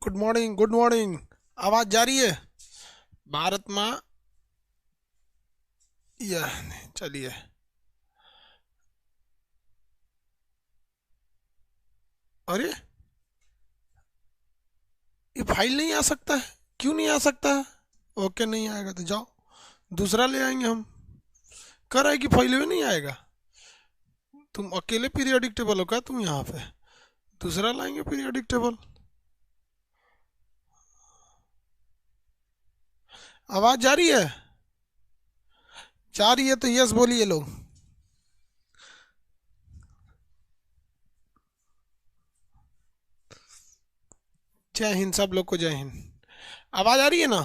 Good morning, good morning. आवाज जा रही है? भारत माँ। यह चलिए। अरे, ये फाइल नहीं आ सकता है? क्यों नहीं आ सकता है? ओके, नहीं आएगा तो जाओ, दूसरा ले आएंगे हम। कह रहा है कि फाइल में नहीं आएगा। तुम अकेले पीरियोडिक टेबल हो क्या तुम यहाँ पे? दूसरा लाएंगे पीरियोडिक टेबल। आवाज जा रही है? जा रही है तो यस बोलिए लोग। जय हिंद, सब लोग को जय हिंद। आवाज आ रही है ना?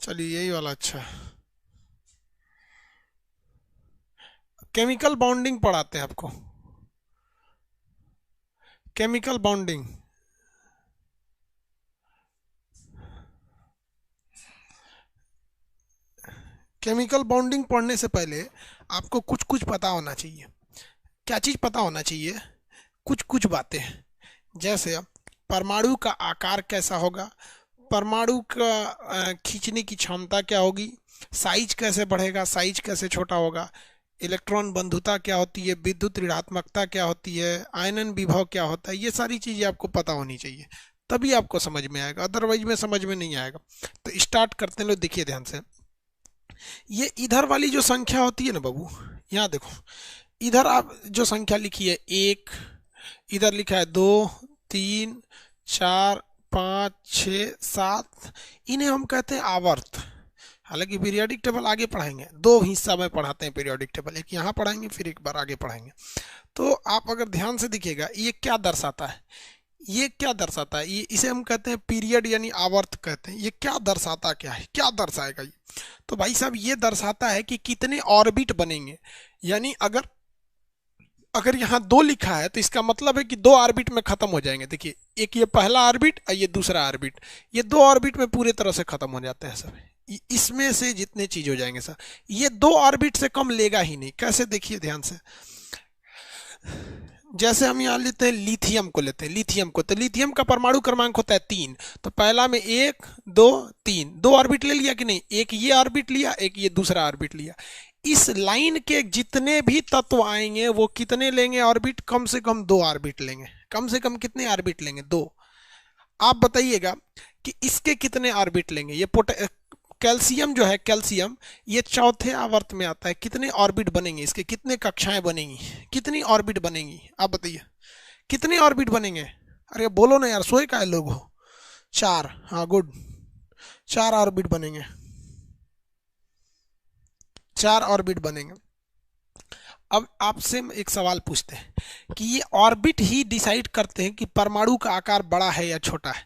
चलिए, यही वाला अच्छा है। केमिकल बॉन्डिंग पढ़ाते हैं आपको। Chemical bonding. केमिकल बॉन्डिंग पढ़ने से पहले आपको कुछ कुछ पता होना चाहिए। क्या चीज़ पता होना चाहिए? कुछ कुछ बातें। जैसे परमाणु का आकार कैसा होगा, परमाणु का खींचने की क्षमता क्या होगी, साइज कैसे बढ़ेगा, साइज कैसे छोटा होगा, इलेक्ट्रॉन बंधुता क्या होती है, विद्युत ऋणात्मकता क्या होती है, आयनन विभव क्या होता है, ये सारी चीज़ें आपको पता होनी चाहिए। तभी आपको समझ में आएगा, अदरवाइज में समझ में नहीं आएगा। तो स्टार्ट करते हैं, लो देखिए ध्यान से। ये इधर वाली जो संख्या होती है ना बाबू, यहाँ देखो। इधर आप जो संख्या लिखी है एक, इधर लिखा है दो, तीन, चार, पाँच, छ, सात, इन्हें हम कहते हैं आवर्त। हालांकि पीरियोडिक टेबल आगे पढ़ाएंगे, दो हिस्सा में पढ़ाते हैं पीरियोडिक टेबल, एक यहाँ पढ़ाएंगे फिर एक बार आगे पढ़ाएंगे। तो आप अगर ध्यान से देखिएगा, ये क्या दर्शाता है, ये क्या दर्शाता है, ये इसे हम कहते हैं पीरियड यानी आवर्त कहते हैं। ये क्या दर्शाता, क्या है, क्या दर्शाएगा ये? तो भाई साहब, ये दर्शाता है कि कितने ऑर्बिट बनेंगे। यानी अगर अगर यहाँ दो लिखा है तो इसका मतलब है कि दो ऑर्बिट में खत्म हो जाएंगे। देखिए, एक ये पहला ऑर्बिट और ये दूसरा ऑर्बिट, ये दो ऑर्बिट में पूरे तरह से खत्म हो जाते हैं सब। इसमें से जितने चीज हो जाएंगे सर, ये दो ऑर्बिट से कम लेगा ही नहीं। कैसे, देखिए ध्यान से। जैसे हम यहाँ लेते हैं लिथियम को, लेते हैं लिथियम को, तो लिथियम का परमाणु क्रमांक होता है 3। तो पहला में 1 2 3, दो ऑर्बिट ले लिया कि नहीं? एक ये ऑर्बिट लिया, एक ये दूसरा ऑर्बिट लिया। इस लाइन के जितने भी तत्व आएंगे वो कितने लेंगे ऑर्बिट? कम से कम दो ऑर्बिट लेंगे। कम से कम कितने ऑर्बिट लेंगे? दो। आप बताइएगा कि इसके कितने ऑर्बिट लेंगे? ये कैल्शियम जो है, कैल्शियम, ये चौथे आवर्त में आता है। कितने ऑर्बिट बनेंगे इसके? कितने कक्षाएं बनेंगी? कितनी ऑर्बिट बनेंगी? आप बताइए, कितने ऑर्बिट बनेंगे? अरे बोलो ना यार, सोए का लोग हो। 4, हाँ गुड, 4 ऑर्बिट बनेंगे। 4 ऑर्बिट बनेंगे। अब आपसे एक सवाल पूछते हैं कि ये ऑर्बिट ही डिसाइड करते हैं कि परमाणु का आकार बड़ा है या छोटा है।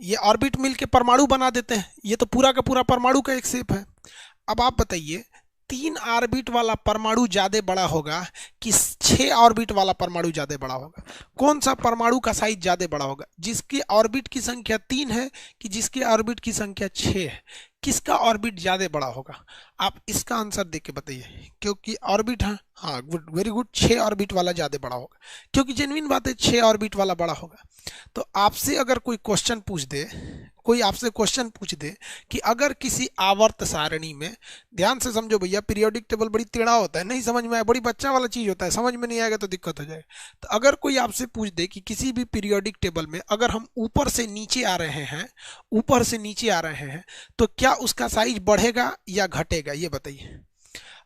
ये ऑर्बिट मिलके परमाणु बना देते हैं। ये तो पूरा का पूरा परमाणु का एक शेप है। अब आप बताइए, 3 ऑर्बिट वाला परमाणु ज्यादा बड़ा होगा कि 6 ऑर्बिट वाला परमाणु ज्यादा बड़ा होगा? कौन सा परमाणु का साइज ज्यादा बड़ा होगा? जिसकी ऑर्बिट की संख्या 3 है कि जिसके ऑर्बिट की संख्या 6 है? किसका ऑर्बिट ज्यादा बड़ा होगा? आप इसका आंसर देख के बताइए। क्योंकि ऑर्बिट, हाँ हाँ गुड, वेरी गुड, 6 ऑर्बिट वाला ज्यादा बड़ा होगा। क्योंकि जेन्युइन बात है, 6 ऑर्बिट वाला बड़ा होगा। तो आपसे अगर कोई क्वेश्चन पूछ दे, कोई आपसे क्वेश्चन पूछ दे कि अगर किसी आवर्त सारणी में, ध्यान से समझो भैया, पीरियोडिक टेबल बड़ी टेढ़ा होता है, नहीं समझ में आया, बड़ी बच्चा वाला चीज होता है, समझ में नहीं आएगा तो दिक्कत हो जाएगा। तो अगर कोई आपसे पूछ दे कि किसी भी पीरियोडिक टेबल में अगर हम ऊपर से नीचे आ रहे हैं, ऊपर से नीचे आ रहे हैं, तो क्या उसका साइज बढ़ेगा या घटेगा? ये बताइए।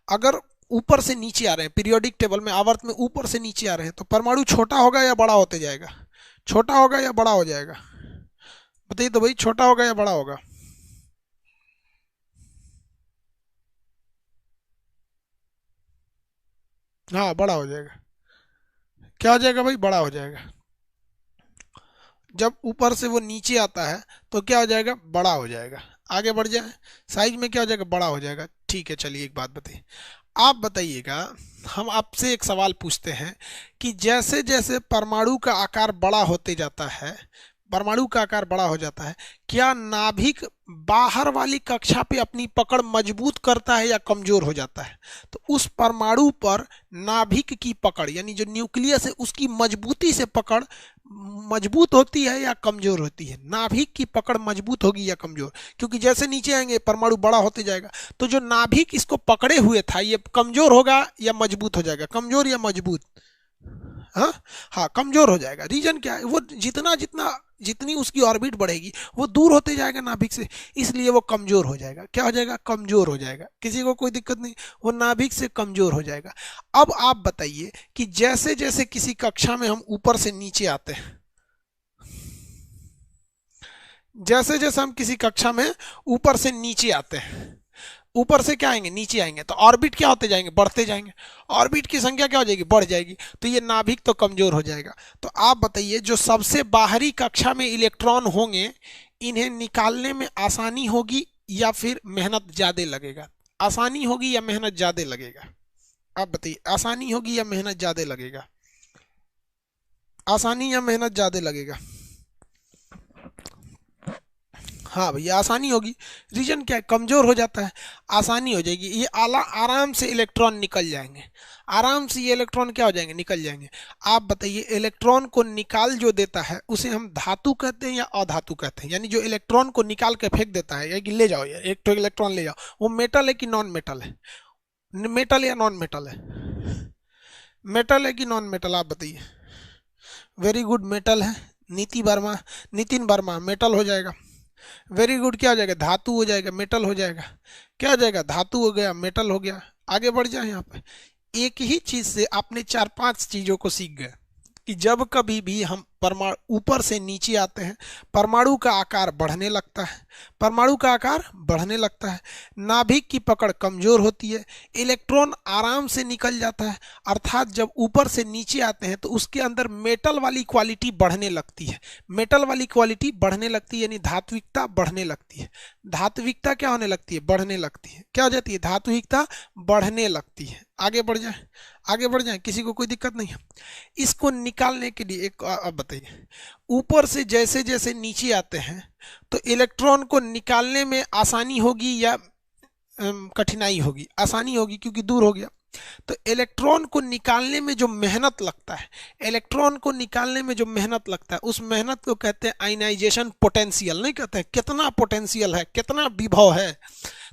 अगर ऊपर से नीचे आ रहे हैं पीरियोडिक टेबल में, आवर्त में ऊपर से नीचे आ रहे हैं, तो परमाणु छोटा होगा या बड़ा होते जाएगा? छोटा होगा या बड़ा हो जाएगा? बताइए तो भाई, छोटा होगा या बड़ा होगा? हाँ, बड़ा हो जाएगा। क्या हो जाएगा भाई? बड़ा हो जाएगा। जब ऊपर से वो नीचे आता है तो क्या हो जाएगा? बड़ा हो जाएगा। आगे बढ़ जाए, साइज में क्या हो जाएगा? बड़ा हो जाएगा। ठीक है, चलिए एक बात बताइए। आप बताइएगा, हम आपसे एक सवाल पूछते हैं कि जैसे जैसे परमाणु का आकार बड़ा होते जाता है, परमाणु का आकार बड़ा हो जाता है, क्या नाभिक बाहर वाली कक्षा पे अपनी पकड़ मजबूत करता है या कमजोर हो जाता है? तो उस परमाणु पर नाभिक की पकड़ यानी जो न्यूक्लियस है उसकी मजबूती से पकड़ मजबूत होती है या कमजोर होती है? नाभिक की पकड़ मजबूत होगी या कमजोर? क्योंकि जैसे नीचे आएंगे परमाणु बड़ा होते जाएगा, तो जो नाभिक इसको पकड़े हुए था ये कमजोर होगा या मजबूत हो जाएगा? कमजोर या मजबूत? हाँ, हाँ कमजोर हो जाएगा। रीजन क्या है? वो जितना जितना जितनी उसकी ऑर्बिट बढ़ेगी वो दूर होते जाएगा नाभिक से, इसलिए वो कमजोर हो जाएगा। क्या हो जाएगा? कमजोर हो जाएगा। किसी को कोई दिक्कत नहीं, वो नाभिक से कमजोर हो जाएगा। अब आप बताइए कि जैसे जैसे किसी कक्षा में हम ऊपर से नीचे आते हैं, जैसे जैसे हम किसी कक्षा में ऊपर से नीचे आते हैं, ऊपर से क्या आएंगे? नीचे आएंगे, तो ऑर्बिट क्या होते जाएंगे? बढ़ते जाएंगे। ऑर्बिट की संख्या क्या हो जाएगी? बढ़ जाएगी। तो ये नाभिक तो कमजोर हो जाएगा। तो आप बताइए जो सबसे बाहरी कक्षा में इलेक्ट्रॉन होंगे, इन्हें निकालने में आसानी होगी या फिर मेहनत ज्यादा लगेगा? आसानी होगी या मेहनत ज्यादा लगेगा? आप बताइए, आसानी होगी या मेहनत ज्यादा लगेगा? आसानी या मेहनत ज्यादा लगेगा? हाँ भैया आसानी होगी। रीजन क्या है? कमजोर हो जाता है, आसानी हो जाएगी। ये आराम से इलेक्ट्रॉन निकल जाएंगे, आराम से ये इलेक्ट्रॉन क्या हो जाएंगे? निकल जाएंगे। आप बताइए इलेक्ट्रॉन को निकाल जो देता है उसे हम धातु कहते हैं या अधातु कहते हैं? यानी जो इलेक्ट्रॉन को निकाल के फेंक देता है, या कि ले जाओ यार एक तो इलेक्ट्रॉन ले जाओ, वो मेटल है कि नॉन मेटल है? मेटल या नॉन मेटल है? मेटल है कि नॉन मेटल? आप बताइए। वेरी गुड, मेटल है। नितिन वर्मा मेटल हो जाएगा। वेरी गुड, क्या हो जाएगा? धातु हो जाएगा, मेटल हो जाएगा। क्या हो जाएगा? धातु हो गया, मेटल हो गया। आगे बढ़ जाए। यहाँ पे एक ही चीज से आपने 4-5 चीजों को सीख गए कि जब कभी भी हम परमाणु ऊपर से नीचे आते हैं, परमाणु का आकार बढ़ने लगता है, परमाणु का आकार बढ़ने लगता है, नाभिक की पकड़ कमजोर होती है, इलेक्ट्रॉन आराम से निकल जाता है। अर्थात जब ऊपर से नीचे आते हैं तो उसके अंदर मेटल वाली क्वालिटी बढ़ने लगती है। मेटल वाली क्वालिटी बढ़ने लगती है यानी धात्विकता बढ़ने लगती है। धात्विकता क्या होने लगती है? बढ़ने लगती है। क्या हो जाती है? धात्विकता बढ़ने लगती है। आगे बढ़ जाए, आगे बढ़ जाए, किसी को कोई दिक्कत नहीं है। इसको निकालने के लिए एक अब बताइए, ऊपर से जैसे जैसे नीचे आते हैं तो इलेक्ट्रॉन को निकालने में आसानी होगी या कठिनाई होगी? आसानी होगी क्योंकि दूर हो गया। तो इलेक्ट्रॉन को निकालने में जो मेहनत लगता है, इलेक्ट्रॉन को निकालने में जो मेहनत लगता है, उस मेहनत को कहते हैं आयनाइजेशन पोटेंशियल। नहीं कहते हैं कितना पोटेंशियल है, कितना विभव है,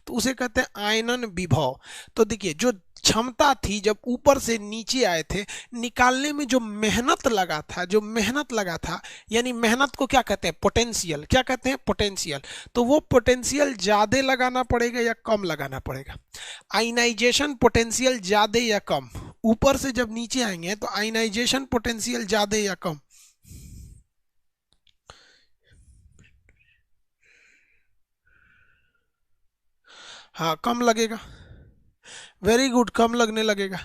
तो उसे कहते हैं आयनन विभव। तो देखिए जो क्षमता थी जब ऊपर से नीचे आए थे, निकालने में जो मेहनत लगा था, जो मेहनत लगा था, यानी मेहनत को क्या कहते हैं? पोटेंशियल। क्या कहते हैं? पोटेंशियल। तो वो पोटेंशियल ज्यादा लगाना पड़ेगा या कम लगाना पड़ेगा? आयनाइजेशन पोटेंशियल ज्यादा या कम? ऊपर से जब नीचे आएंगे तो आयनाइजेशन पोटेंशियल ज्यादा या कम? हाँ कम लगेगा। वेरी गुड, कम लगने लगेगा।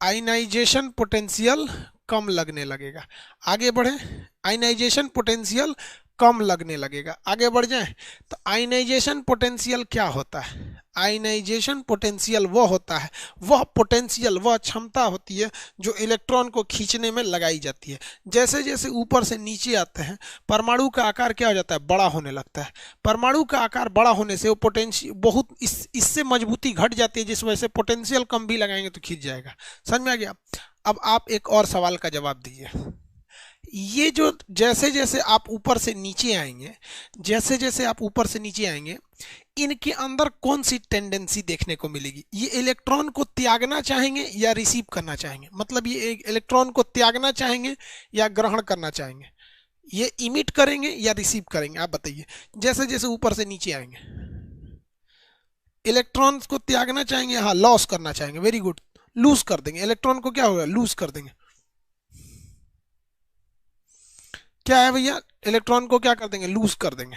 आयनाइजेशन पोटेंशियल कम लगने लगेगा। आगे बढ़े, आयनाइजेशन पोटेंशियल कम लगने लगेगा। आगे बढ़ जाए तो आयनाइजेशन पोटेंशियल क्या होता है? आयनाइजेशन पोटेंशियल वो होता है, वह पोटेंशियल, वह क्षमता होती है जो इलेक्ट्रॉन को खींचने में लगाई जाती है। जैसे जैसे ऊपर से नीचे आते हैं परमाणु का आकार क्या हो जाता है? बड़ा होने लगता है। परमाणु का आकार बड़ा होने से वो पोटेंशियल बहुत इससे मजबूती घट जाती है, जिस वजह से पोटेंशियल कम भी लगाएंगे तो खींच जाएगा। समझ में आ गया? अब आप एक और सवाल का जवाब दीजिए। ये जो जैसे जैसे आप ऊपर से नीचे आएंगे, जैसे जैसे आप ऊपर से नीचे आएंगे, इनके अंदर कौन सी टेंडेंसी देखने को मिलेगी? ये इलेक्ट्रॉन को त्यागना चाहेंगे या रिसीव करना चाहेंगे? मतलब ये इलेक्ट्रॉन को त्यागना चाहेंगे या ग्रहण करना चाहेंगे? ये इमिट करेंगे या रिसीव करेंगे? आप बताइए। जैसे जैसे ऊपर से नीचे आएंगे इलेक्ट्रॉन्स को त्यागना चाहेंगे, हाँ लॉस करना चाहेंगे। वेरी गुड, लूज कर देंगे इलेक्ट्रॉन को। क्या होगा? लूज कर देंगे। क्या है भैया? इलेक्ट्रॉन को क्या कर देंगे? लूज कर देंगे।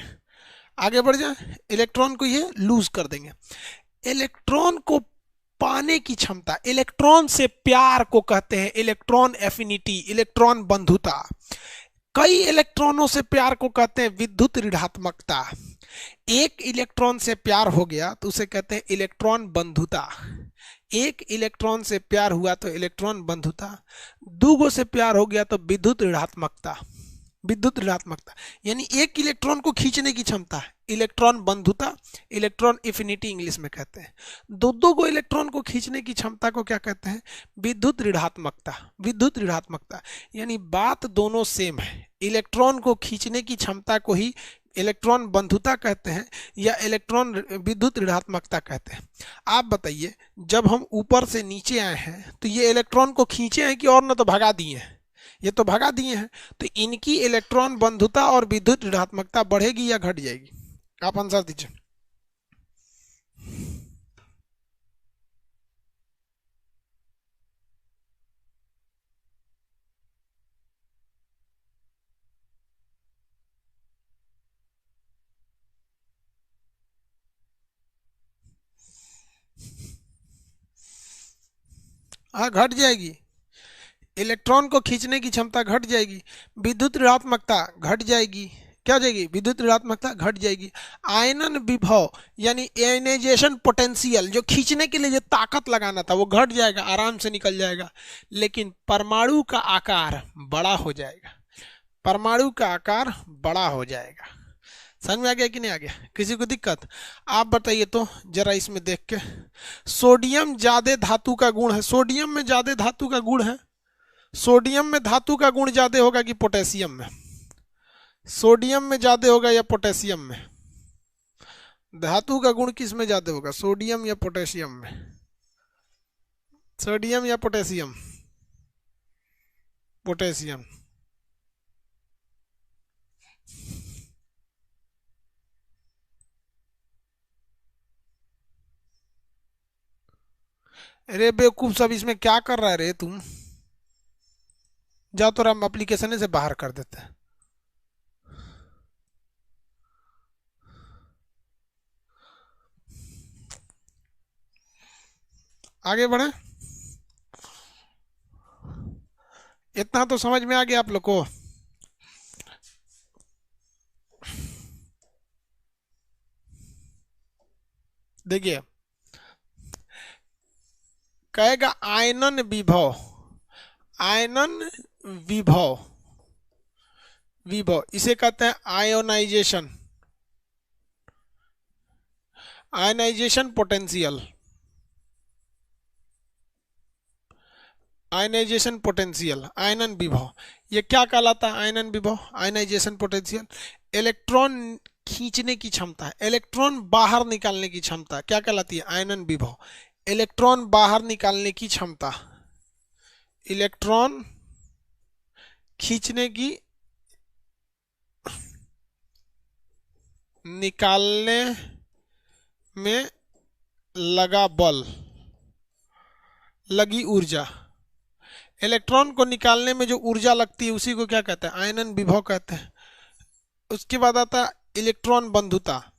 आगे बढ़ जाए, इलेक्ट्रॉन को ये लूज कर देंगे। इलेक्ट्रॉन को पाने की क्षमता, इलेक्ट्रॉन से प्यार को कहते हैं इलेक्ट्रॉन एफिनिटी, इलेक्ट्रॉन बंधुता। कई इलेक्ट्रॉनों से प्यार को कहते हैं विद्युत ऋणात्मकता। एक इलेक्ट्रॉन से प्यार हो गया तो उसे कहते हैं इलेक्ट्रॉन बंधुता। एक इलेक्ट्रॉन से प्यार हुआ तो इलेक्ट्रॉन बंधुता, दूगो से प्यार हो गया तो विद्युत ऋणात्मकता। विद्युत ऋणात्मकता यानी एक इलेक्ट्रॉन को खींचने की क्षमता है, इलेक्ट्रॉन बंधुता, इलेक्ट्रॉन एफिनिटी इंग्लिश में कहते हैं। दो दो को इलेक्ट्रॉन को खींचने की क्षमता को क्या कहते हैं? विद्युत ऋणात्मकता। विद्युत ऋणात्मकता यानी बात दोनों सेम है, इलेक्ट्रॉन को खींचने की क्षमता को ही इलेक्ट्रॉन बंधुता कहते हैं या इलेक्ट्रॉन विद्युत ऋणात्मकता कहते हैं। आप बताइए, जब हम ऊपर से नीचे आए हैं तो ये इलेक्ट्रॉन को खींचे हैं कि और न तो भगा दिए हैं? ये तो भगा दिए हैं। तो इनकी इलेक्ट्रॉन बंधुता और विद्युत ऋणात्मकता बढ़ेगी या घट जाएगी? आप आंसर दीजिए। हाँ, घट जाएगी। इलेक्ट्रॉन को खींचने की क्षमता घट जाएगी, विद्युत ऋणात्मकता घट जाएगी। क्या हो जाएगी? विद्युत ऋणात्मकता घट जाएगी। आयनन विभव यानी आयनाइजेशन पोटेंशियल, जो खींचने के लिए जो ताकत लगाना था वो घट जाएगा, आराम से निकल जाएगा। लेकिन परमाणु का आकार बड़ा हो जाएगा, परमाणु का आकार बड़ा हो जाएगा। समझ में आ गया कि नहीं आ गया? किसी को दिक्कत? आप बताइए तो जरा इसमें देख के। सोडियम ज्यादा धातु का गुण है, सोडियम में ज्यादा धातु का गुण है। सोडियम में धातु का गुण ज्यादा होगा कि पोटेशियम में? सोडियम में ज्यादा होगा या पोटेशियम में? धातु का गुण किस में ज्यादा होगा, सोडियम या पोटेशियम में? सोडियम या पोटेशियम? पोटेशियम। अरे बेवकूफ, सब इसमें क्या कर रहा है रे तुम? जा तो हम एप्लीकेशन से बाहर कर देते हैं। आगे बढ़े। इतना तो समझ में आ गया आप लोग को? देखिए, कहेगा आयनन विभव, आयनन विभव, विभव इसे कहते हैं ionization, ionization potential, ionization potential, आयनन विभव। ये क्या कहलाता है? आयनन विभव, आयनाइजेशन पोटेंशियल। इलेक्ट्रॉन खींचने की क्षमता, इलेक्ट्रॉन बाहर निकालने की क्षमता क्या कहलाती है? आयनन विभव। इलेक्ट्रॉन बाहर निकालने की क्षमता, इलेक्ट्रॉन खींचने की, निकालने में लगा बल, लगी ऊर्जा। इलेक्ट्रॉन को निकालने में जो ऊर्जा लगती है उसी को क्या कहते हैं? आयनन विभव कहते हैं। उसके बाद आता है इलेक्ट्रॉन बंधुता,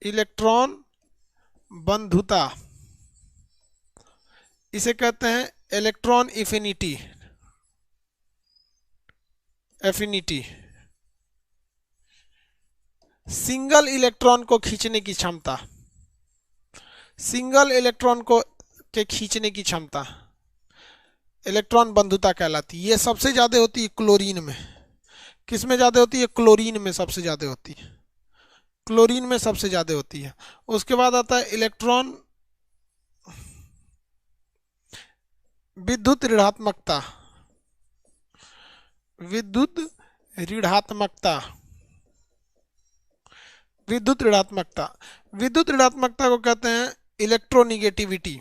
इलेक्ट्रॉन बंधुता इसे कहते हैं electron affinity, affinity. Single electron को खींचने की क्षमता, सिंगल इलेक्ट्रॉन को के खींचने की क्षमता इलेक्ट्रॉन बंधुता कहलाती है। ये सबसे ज्यादा होती है क्लोरीन में। किस में ज्यादा होती है? क्लोरीन में सबसे ज्यादा होती है, क्लोरीन में सबसे ज्यादा होती है। उसके बाद आता है इलेक्ट्रॉन विद्युत ऋणात्मकता, विद्युत ऋणात्मकता, विद्युत ऋणात्मकता। विद्युत ऋणात्मकता को कहते हैं इलेक्ट्रोनिगेटिविटी,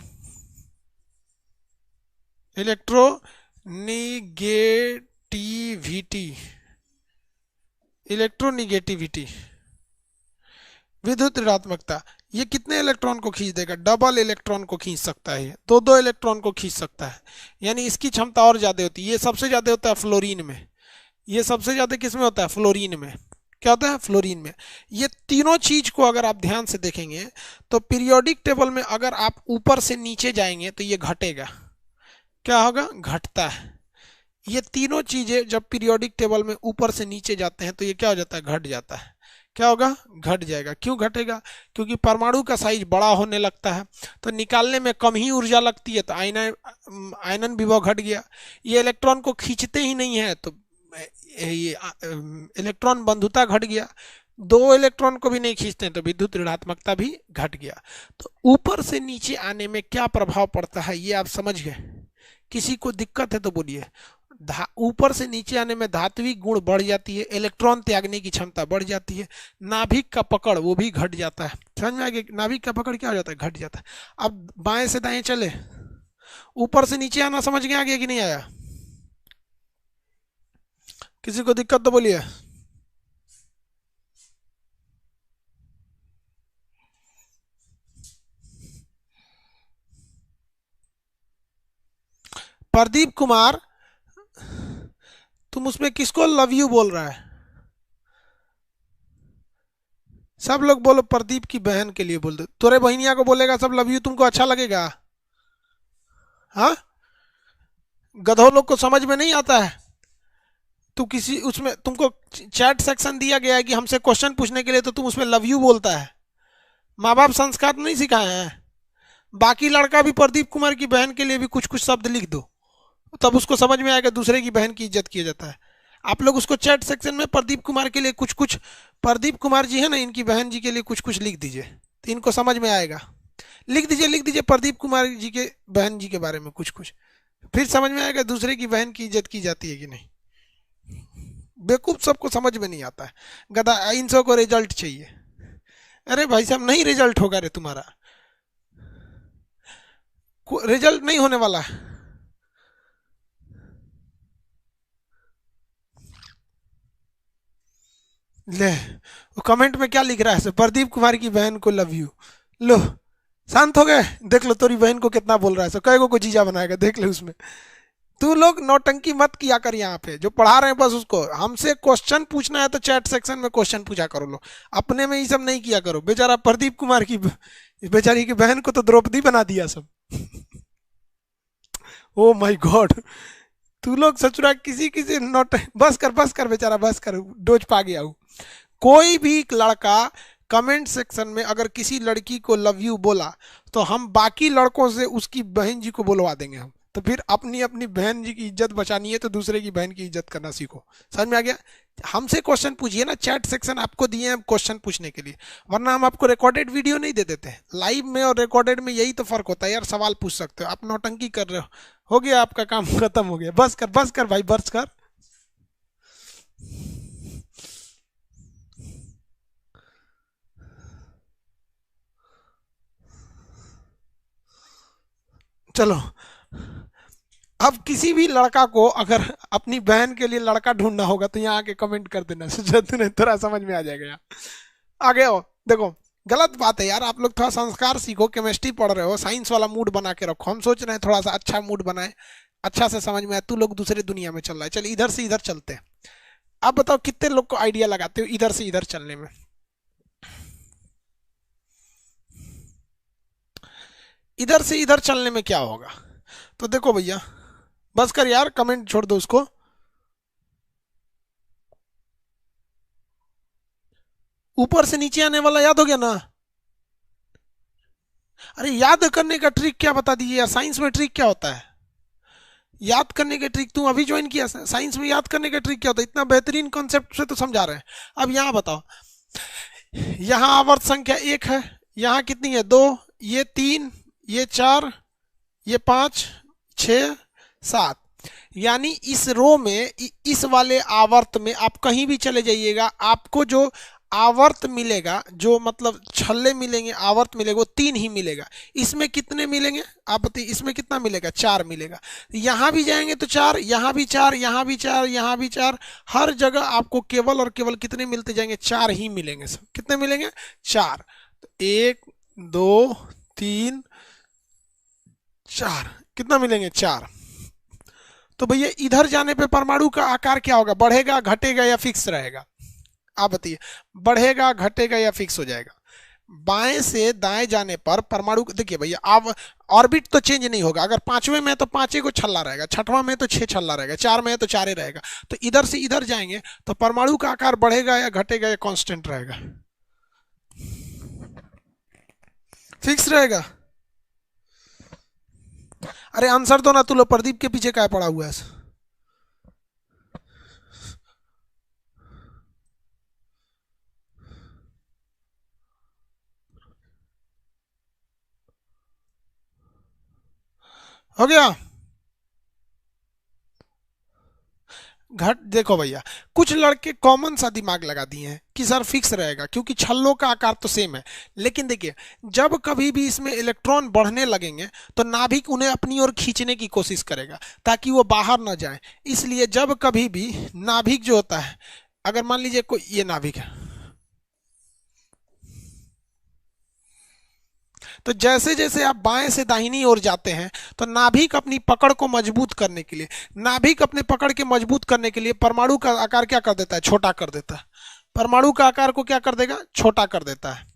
इलेक्ट्रोनिगेटिविटी, इलेक्ट्रोनिगेटिविटी, विद्युत ऋणात्मकता। ये कितने इलेक्ट्रॉन को खींच देगा? डबल इलेक्ट्रॉन को खींच सकता है, दो दो इलेक्ट्रॉन को खींच सकता है, यानी इसकी क्षमता और ज्यादा होती है। ये सबसे ज्यादा होता है फ्लोरीन में, ये सबसे ज्यादा किस में होता है? फ्लोरीन में। क्या होता है? फ्लोरीन में। ये तीनों चीज को अगर आप ध्यान से देखेंगे तो पीरियोडिक टेबल में अगर आप ऊपर से नीचे जाएंगे तो ये घटेगा। क्या होगा? घटता है। ये तीनों चीजें जब पीरियोडिक टेबल में ऊपर से नीचे जाते हैं तो ये क्या हो जाता है? घट जाता है। क्या होगा? घट जाएगा। क्यों घटेगा? क्योंकि परमाणु का साइज बड़ा होने लगता है तो निकालने में कम ही ऊर्जा लगती है, तो आयनन विभव घट गया। ये इलेक्ट्रॉन को खींचते ही नहीं है तो ये इलेक्ट्रॉन बंधुता घट गया। दो इलेक्ट्रॉन को भी नहीं खींचते तो विद्युत ऋणात्मकता भी घट गया। तो ऊपर से नीचे आने में क्या प्रभाव पड़ता है ये आप समझ गए। किसी को दिक्कत है तो बोलिए। ऊपर से नीचे आने में धात्विक गुण बढ़ जाती है, इलेक्ट्रॉन त्यागने की क्षमता बढ़ जाती है, नाभिक का पकड़ वो भी घट जाता है। समझ में आ गया, नाभिक का पकड़ क्या हो जाता है, घट जाता है। अब बाएं से दाएं चले, ऊपर से नीचे आना समझ में आ गया कि नहीं आया? किसी को दिक्कत तो बोलिए। प्रदीप कुमार, तुम उसमें किसको लव यू बोल रहा है? सब लोग बोलो प्रदीप की बहन के लिए बोल दो। तोरे बहनिया को बोलेगा सब लव यू, तुमको अच्छा लगेगा? हाँ, गधों लोग को समझ में नहीं आता है। तू किसी उसमें तुमको चैट सेक्शन दिया गया है कि हमसे क्वेश्चन पूछने के लिए, तो तुम उसमें लव यू बोलता है। माँ बाप संस्कार नहीं सिखाए हैं? बाकी लड़का भी प्रदीप कुमार की बहन के लिए भी कुछ कुछ शब्द लिख दो, तब उसको समझ में आएगा दूसरे की बहन की इज्जत किया जाता है। आप लोग उसको चैट सेक्शन में प्रदीप कुमार के लिए कुछ कुछ, प्रदीप कुमार जी है ना, इनकी बहन जी के लिए कुछ कुछ लिख दीजिए तो इनको समझ में आएगा। लिख दीजिए, लिख दीजिए प्रदीप कुमार जी के बहन जी के बारे में कुछ कुछ, फिर समझ में आएगा दूसरे की बहन की इज्जत की जाती है कि नहीं। बेवकूफ सबको समझ में नहीं आता है, गधा इन सब को रिजल्ट चाहिए। अरे भाई साहब नहीं रिजल्ट होगा रे तुम्हारा, रिजल्ट नहीं होने वाला है। ले, वो कमेंट में क्या लिख रहा है, प्रदीप कुमार की बहन को लव यू। लो, शांत हो गए। देख लो तेरी बहन को कितना बोल रहा है, कई को जीजा बनाएगा, देख ले उसमें। तू लोग नौटंकी मत किया कर यहाँ पे, जो पढ़ा रहे हैं बस उसको। हमसे क्वेश्चन पूछना है तो चैट सेक्शन में क्वेश्चन पूछा करो लो, अपने में ये सब नहीं किया करो। बेचारा प्रदीप कुमार की बेचारी की बहन को तो द्रौपदी बना दिया सब। ओ माय गॉड, तू लोग सचुरा किसी किसी नोट, बस कर बेचारा, बस कर, डोज पा गया हूँ। कोई भी लड़का कमेंट सेक्शन में अगर किसी लड़की को लव यू बोला तो हम बाकी लड़कों से उसकी बहन जी को बुलवा देंगे हम। तो फिर अपनी अपनी बहन जी की इज्जत बचानी है तो दूसरे की बहन की इज्जत करना सीखो। समझ में आ गया? हमसे क्वेश्चन पूछिए ना, चैट सेक्शन आपको दिए हैं क्वेश्चन पूछने के लिए, वरना हम आपको रिकॉर्डेड वीडियो नहीं दे देते। लाइव में और रिकॉर्डेड में यही तो फर्क होता है यार, सवाल पूछ सकते हो, आप नौटंकी कर रहे हो गया आपका काम खत्म हो गया। बस कर भाई, बस कर। चलो, अब किसी भी लड़का को अगर अपनी बहन के लिए लड़का ढूंढना होगा तो यहाँ आके कमेंट कर देना, तुम्हें थोड़ा समझ में आ जाएगा यार। आगे हो, देखो गलत बात है यार, आप लोग थोड़ा संस्कार सीखो। केमिस्ट्री पढ़ रहे हो, साइंस वाला मूड बना के रखो। हम सोच रहे हैं थोड़ा सा अच्छा मूड बनाए, अच्छा से समझ में आए। तू लोग दूसरे दुनिया में चल रहा है। चल इधर से इधर चलते हैं। अब बताओ कितने लोग को आइडिया लगाते हो इधर से इधर चलने में? इधर से इधर चलने में क्या होगा? तो देखो भैया, बस कर यार, कमेंट छोड़ दो उसको। ऊपर से नीचे आने वाला याद हो गया ना? अरे याद करने का ट्रिक क्या बता दीजिए यार, साइंस में ट्रिक क्या होता है याद करने के ट्रिक? तुम अभी ज्वाइन किया, साइंस में याद करने का ट्रिक क्या होता है? इतना बेहतरीन कॉन्सेप्ट से तो समझा रहे हैं। अब यहाँ बताओ, यहाँ आवर्त संख्या 1 है, यहाँ कितनी है, 2, ये 3, ये 4, ये 5, 6, 7। यानी इस रो में, इस वाले आवर्त में आप कहीं भी चले जाइएगा, आपको जो आवर्त मिलेगा, जो मतलब छल्ले मिलेंगे, आवर्त मिलेगा, वो 3 ही मिलेगा। इसमें कितने मिलेंगे आप बताइए? इसमें कितना मिलेगा? 4 मिलेगा। यहाँ भी जाएंगे तो 4, यहाँ भी 4, यहाँ भी 4, यहाँ भी 4, हर जगह आपको केवल और केवल कितने मिलते जाएंगे? 4 ही मिलेंगे। सब कितने मिलेंगे? 4। तो 1, 2, 3, 4, कितना मिलेंगे? 4। तो भैया इधर जाने पे परमाणु का आकार क्या होगा? बढ़ेगा, घटेगा या फिक्स रहेगा? आप बताइए, बढ़ेगा, घटेगा या फिक्स हो जाएगा? बाएं से दाएं जाने पर परमाणु, देखिए भैया, अब ऑर्बिट तो चेंज नहीं होगा। अगर 5वें में तो 5 को छल्ला रहेगा, 6वां में तो 6 छल्ला रहेगा, 4 में तो 4 रहेगा। तो इधर से इधर जाएंगे तो परमाणु का आकार बढ़ेगा या घटेगा या कांस्टेंट रहेगा? फिक्स रहेगा। अरे आंसर दो ना, तू लो, प्रदीप के पीछे क्या पड़ा हुआ है? हो गया। घट देखो भैया, कुछ लड़के कॉमन सा दिमाग लगा दिए हैं कि सर फिक्स रहेगा क्योंकि छल्लों का आकार तो सेम है। लेकिन देखिए, जब कभी भी इसमें इलेक्ट्रॉन बढ़ने लगेंगे तो नाभिक उन्हें अपनी ओर खींचने की कोशिश करेगा ताकि वो बाहर ना जाए। इसलिए जब कभी भी नाभिक जो होता है, अगर मान लीजिए कोई ये नाभिक है, तो जैसे जैसे आप बाएं से दाहिनी ओर जाते हैं तो नाभिक अपनी पकड़ को मजबूत करने के लिए, नाभिक अपने पकड़ के मजबूत करने के लिए परमाणु का आकार क्या कर देता है, छोटा कर देता है। परमाणु का आकार को क्या कर देगा, छोटा कर देता है।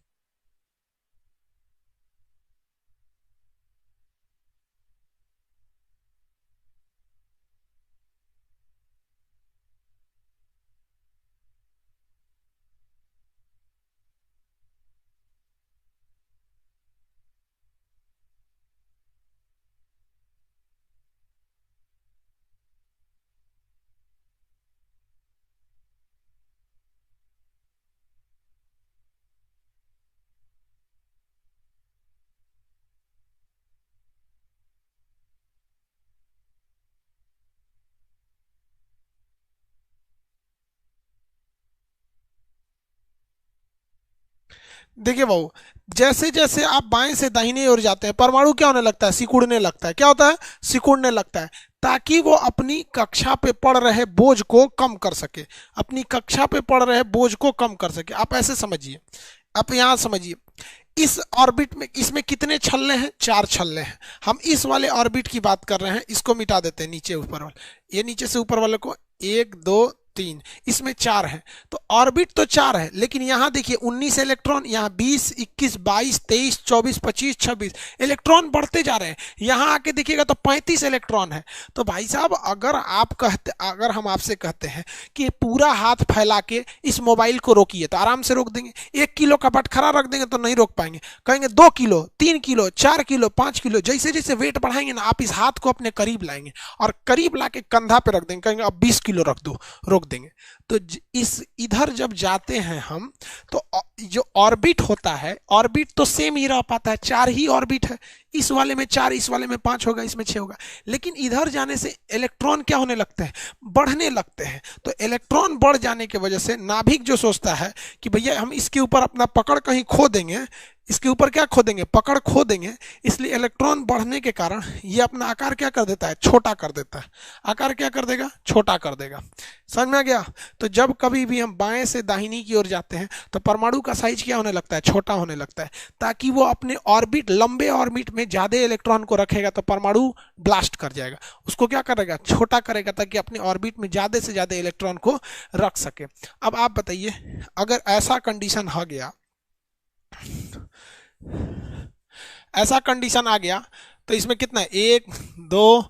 देखिए भाऊ, जैसे जैसे आप बाएं से दाहिने ओर जाते हैं परमाणु क्या होने लगता है, सिकुड़ने लगता है। क्या होता है, सिकुड़ने लगता है, ताकि वो अपनी कक्षा पे पड़ रहे बोझ को कम कर सके, अपनी कक्षा पे पड़ रहे बोझ को कम कर सके। आप ऐसे समझिए, आप यहां समझिए, इस ऑर्बिट में इसमें कितने छल्ले हैं, चार छल्ले हैं। हम इस वाले ऑर्बिट की बात कर रहे हैं, इसको मिटा देते हैं, नीचे ऊपर वाले, ये नीचे से ऊपर वाले को, एक दो तीन, इसमें चार है। तो ऑर्बिट तो चार है, लेकिन यहां देखिए 19 इलेक्ट्रॉन, यहां 20, 21, 22, 23, 24, 25, 26 इलेक्ट्रॉन बढ़ते जा रहे हैं। यहां आके देखिएगा तो 35 इलेक्ट्रॉन है। तो भाई साहब, अगर हम आपसे कहते हैं कि पूरा हाथ फैला के इस मोबाइल को रोकिए, तो आराम से रोक देंगे। 1 किलो का बटखरा रख देंगे तो नहीं रोक पाएंगे, कहेंगे 2 किलो, 3 किलो, 4 किलो, 5 किलो, जैसे जैसे वेट बढ़ाएंगे ना, आप इस हाथ को अपने करीब लाएंगे और करीब ला के कंधा पे रख देंगे, कहेंगे अब 20 किलो रख दो, रोक देंगे। तो इस इधर जब जाते हैं हम, तो जो ऑर्बिट होता है, ऑर्बिट तो सेम ही रह पाता है, चार ही ऑर्बिट है। इस वाले में चार, इस वाले में पांच होगा, इसमें छह होगा। लेकिन इधर जाने से इलेक्ट्रॉन क्या होने लगते हैं, बढ़ने लगते हैं। तो इलेक्ट्रॉन बढ़ जाने की वजह से नाभिक जो सोचता है कि भैया हम इसके ऊपर अपना पकड़ कहीं खो देंगे, इसके ऊपर क्या खो देंगे, पकड़ खो देंगे, इसलिए इलेक्ट्रॉन बढ़ने के कारण ये अपना आकार क्या कर देता है, छोटा कर देता है। आकार क्या कर देगा, छोटा कर देगा। समझ में आ गया। तो जब कभी भी हम बाएं से दाहिनी की ओर जाते हैं तो परमाणु का साइज क्या होने लगता है, छोटा होने लगता है, ताकि वो अपने ऑर्बिट, लंबे ऑर्बिट में ज्यादा इलेक्ट्रॉन को रखेगा तो परमाणु ब्लास्ट कर जाएगा, उसको क्या करेगा, छोटा करेगा, ताकि अपने ऑर्बिट में ज्यादा से ज्यादा इलेक्ट्रॉन को रख सके। अब आप बताइए, अगर ऐसा कंडीशन आ गया, ऐसा कंडीशन आ गया, तो इसमें कितना है, एक, दो,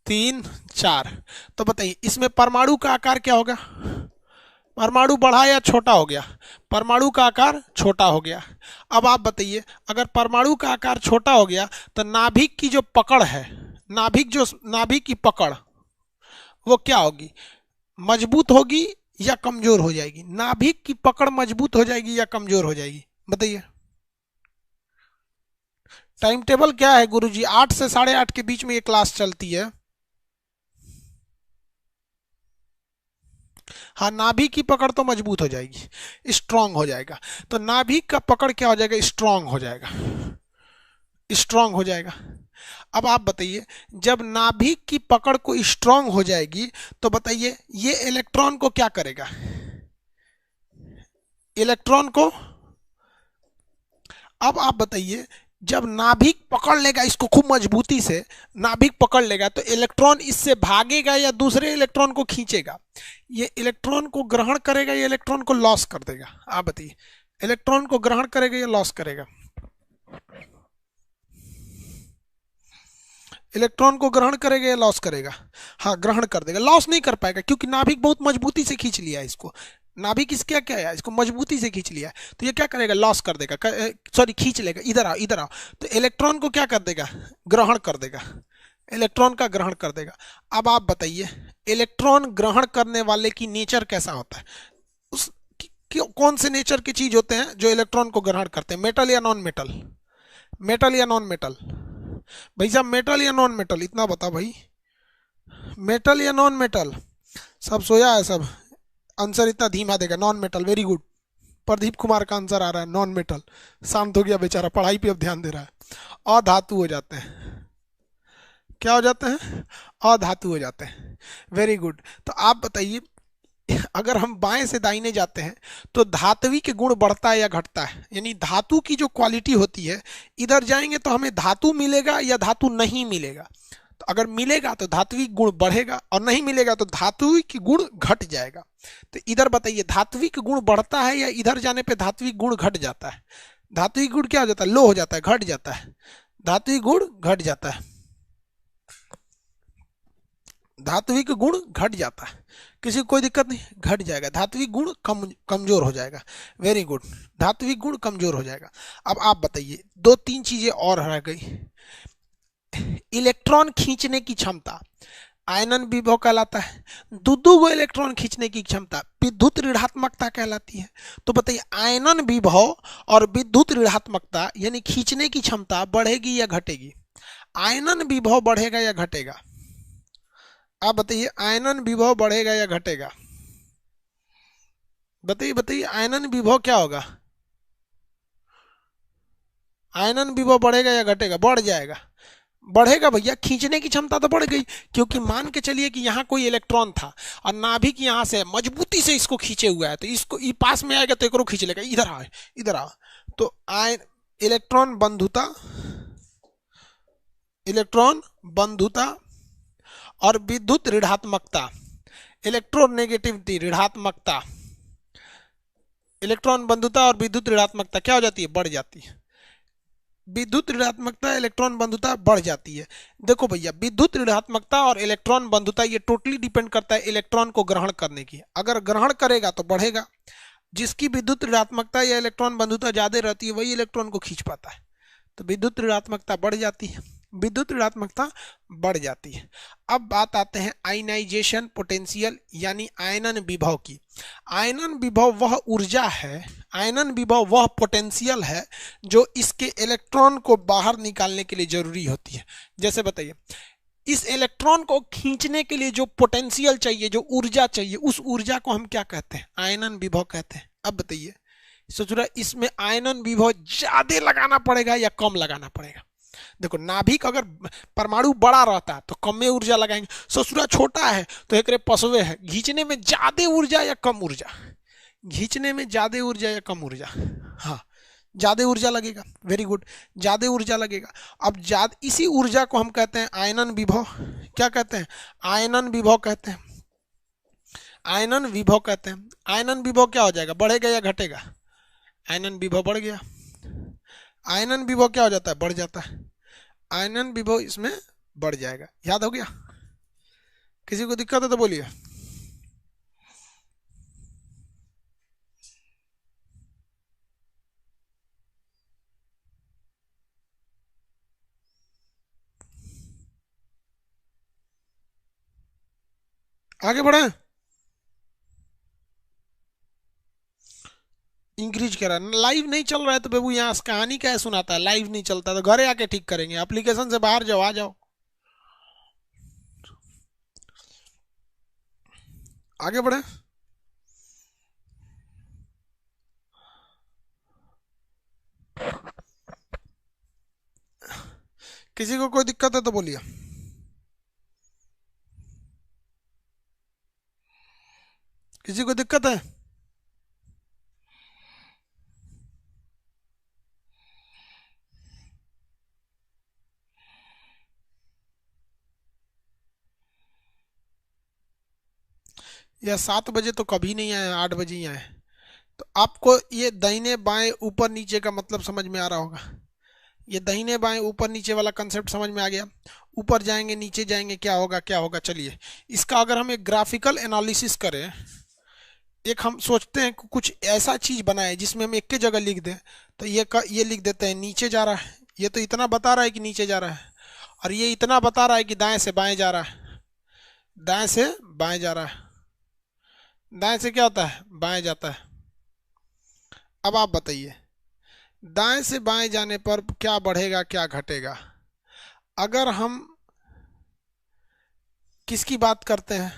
तीन, चार। तो बताइए इसमें परमाणु का आकार क्या होगा, परमाणु बढ़ा या छोटा हो गया, परमाणु का आकार छोटा हो गया। अब आप बताइए, अगर परमाणु का आकार छोटा हो गया तो नाभिक की जो पकड़ है, नाभिक की पकड़ वो क्या होगी, मजबूत होगी या कमजोर हो जाएगी, नाभिक की पकड़ मजबूत हो जाएगी या कमजोर हो जाएगी, बताइए। टाइम टेबल क्या है गुरुजी, 8 से 8:30 के बीच में ये क्लास चलती है। हाँ, नाभि की पकड़ तो मजबूत हो जाएगी, स्ट्रांग हो जाएगा। तो नाभि का पकड़ क्या हो जाएगा, स्ट्रांग हो जाएगा, स्ट्रांग हो जाएगा। अब आप बताइए, जब नाभि की पकड़ को स्ट्रांग हो जाएगी तो बताइए ये इलेक्ट्रॉन को क्या करेगा, इलेक्ट्रॉन को, अब आप बताइए, जब नाभिक पकड़ लेगा इसको खूब मजबूती से, नाभिक पकड़ लेगा तो इलेक्ट्रॉन इससे भागेगा या दूसरे इलेक्ट्रॉन को खींचेगा, ये इलेक्ट्रॉन को ग्रहण करेगा या इलेक्ट्रॉन को लॉस कर देगा, आप बताइए। इलेक्ट्रॉन को ग्रहण करेगा या लॉस करेगा, इलेक्ट्रॉन को ग्रहण करेगा या लॉस करेगा, हाँ ग्रहण कर देगा, लॉस नहीं कर पाएगा क्योंकि नाभिक बहुत मजबूती से खींच लिया है इसको, नाभिक इस क्या क्या है, इसको मजबूती से खींच लिया है। तो ये क्या करेगा, लॉस कर देगा, सॉरी खींच लेगा, इधर आओ इधर आओ, तो इलेक्ट्रॉन को क्या कर देगा, ग्रहण कर देगा, इलेक्ट्रॉन का ग्रहण कर देगा। अब आप बताइए, इलेक्ट्रॉन ग्रहण करने वाले की नेचर कैसा होता है, उस कौन से नेचर की चीज होते हैं जो इलेक्ट्रॉन को ग्रहण करते हैं, मेटल या नॉन मेटल, मेटल या नॉन मेटल, भाई साहब मेटल या नॉन मेटल, इतना बता भाई, मेटल या नॉन मेटल? सब सोया है सब, आंसर इतना धीमा देगा, non metal, very good. Pradeep Kumar का आंसर आ रहा है नॉन मेटल। शांत हो गया बेचारा, पढ़ाई पे अब ध्यान दे रहा है। अधातु हो जाते हैं, क्या हो जाते हैं? अधातु हो जाते हैं, वेरी गुड। तो आप बताइए, अगर हम बाएं से दाहिने जाते हैं तो धात्विक के गुण बढ़ता है या घटता है? यानी धातु की जो क्वालिटी होती है, इधर जाएंगे तो हमें धातु मिलेगा या धातु नहीं मिलेगा? तो अगर मिलेगा तो धात्विक गुण बढ़ेगा, और नहीं मिलेगा तो धात्विक गुण घट जाएगा। तो इधर बताइए, धात्विक गुण बढ़ता है या इधर जाने पे धात्विक गुण घट जाता है? धात्विक गुण क्या हो जाता है? लो हो जाता है, घट जाता है। धात्विक गुण घट जाता है, धात्विक गुण घट जाता है। किसी को कोई दिक्कत नहीं, घट जाएगा, धात्विक गुण कमजोर हो जाएगा। वेरी गुड, धात्विक गुण कमजोर हो जाएगा। अब आप बताइए, दो तीन चीजें और रह गई। इलेक्ट्रॉन खींचने की क्षमता आयनन विभव कहलाता है। दो गो इलेक्ट्रॉन खींचने की क्षमता विद्युत ऋणात्मकता कहलाती है। तो बताइए, आयनन विभव और विद्युत ऋणात्मकता यानी खींचने की क्षमता बढ़ेगी या घटेगी? आयनन विभव बढ़ेगा या घटेगा? आप बताइए, आयनन विभव बढ़ेगा या घटेगा? बताइए बताइए, आयनन विभव क्या होगा? आयनन विभव बढ़ेगा या घटेगा? बढ़ जाएगा, बढ़ेगा भैया। खींचने की क्षमता तो बढ़ गई, क्योंकि मान के चलिए कि यहाँ कोई इलेक्ट्रॉन था और नाभिक यहाँ से मजबूती से इसको खींचे हुआ है, तो इसको ये पास में आएगा तो एक खींच लेगा, इधर आ इधर आ। तो इलेक्ट्रॉन बंधुता, इलेक्ट्रॉन बंधुता और विद्युत ऋणात्मकता, इलेक्ट्रोनेगेटिविटी ऋणात्मकता, इलेक्ट्रॉन बंधुता और विद्युत ऋणात्मकता क्या हो जाती है? बढ़ जाती है। विद्युत ऋणात्मकता, इलेक्ट्रॉन बंधुता बढ़ जाती है। देखो भैया, विद्युत ऋणात्मकता और इलेक्ट्रॉन बंधुता ये टोटली डिपेंड करता है इलेक्ट्रॉन को ग्रहण करने की। अगर ग्रहण करेगा तो बढ़ेगा, जिसकी विद्युत ऋणात्मकता या इलेक्ट्रॉन बंधुता ज्यादा रहती है वही इलेक्ट्रॉन को खींच पाता है। तो विद्युत ऋणात्मकता बढ़ जाती है, विद्युत ऋणात्मकता बढ़ जाती है। अब बात आते हैं आयनाइजेशन पोटेंशियल यानी आयनन विभव की। आयनन विभव वह ऊर्जा है, आयनन विभव वह पोटेंशियल है जो इसके इलेक्ट्रॉन को बाहर निकालने के लिए जरूरी होती है। जैसे बताइए, इस इलेक्ट्रॉन को खींचने के लिए जो पोटेंशियल चाहिए, जो ऊर्जा चाहिए, उस ऊर्जा को हम क्या कहते हैं? आयनन विभव कहते हैं। अब बताइए, सोच रहा इसमें आयनन विभव ज्यादा लगाना पड़ेगा या कम लगाना पड़ेगा? देखो, नाभिक अगर परमाणु बड़ा रहता तो कम में ऊर्जा लगाएंगे, ससुरा छोटा है तो एक पसवे है, खींचने में ज्यादा ऊर्जा या कम ऊर्जा? खींचने में ज्यादा ऊर्जा या कम ऊर्जा? हाँ, ज्यादा ऊर्जा लगेगा, वेरी गुड, ज्यादा ऊर्जा लगेगा। अब इसी ऊर्जा को हम कहते हैं आयनन विभव। क्या कहते हैं? आयनन विभव कहते हैं, आयनन विभव कहते हैं। आयनन विभव क्या हो जाएगा? बढ़ेगा या घटेगा? आयनन विभव बढ़ गया। आयनन विभव क्या हो जाता है? बढ़ जाता है। आयनन विभव इसमें बढ़ जाएगा। याद हो गया? किसी को दिक्कत है तो बोलिए। आगे बढ़े। इंक्रीज करा, लाइव नहीं चल रहा है तो बाबू यहाँ कहानी क्या सुनाता है? लाइव नहीं चलता तो घरे आके ठीक करेंगे, एप्लीकेशन से बाहर जाओ, आ जाओ, आगे बढ़े। किसी को कोई दिक्कत है तो बोलिए। किसी को दिक्कत है? या 7 बजे तो कभी नहीं आए, 8 बजे ही आए। तो आपको ये दाहिने बाएं ऊपर नीचे का मतलब समझ में आ रहा होगा। ये दाहिने बाएं ऊपर नीचे वाला कंसेप्ट समझ में आ गया। ऊपर जाएंगे नीचे जाएंगे, क्या होगा क्या होगा? चलिए, इसका अगर हम एक ग्राफिकल एनालिसिस करें, एक हम सोचते हैं कि कुछ ऐसा चीज बनाए जिसमें हम एक के जगह लिख दें, तो ये लिख देते हैं नीचे जा रहा है, ये तो इतना बता रहा है कि नीचे जा रहा है, और ये इतना बता रहा है कि दाएं से बाएं जा रहा है, दाएं से बाएं जा रहा है, दाएं से क्या होता है? बाएं जाता है। अब आप बताइए, दाएं से बाएं जाने पर क्या बढ़ेगा क्या घटेगा? अगर हम किसकी बात करते हैं,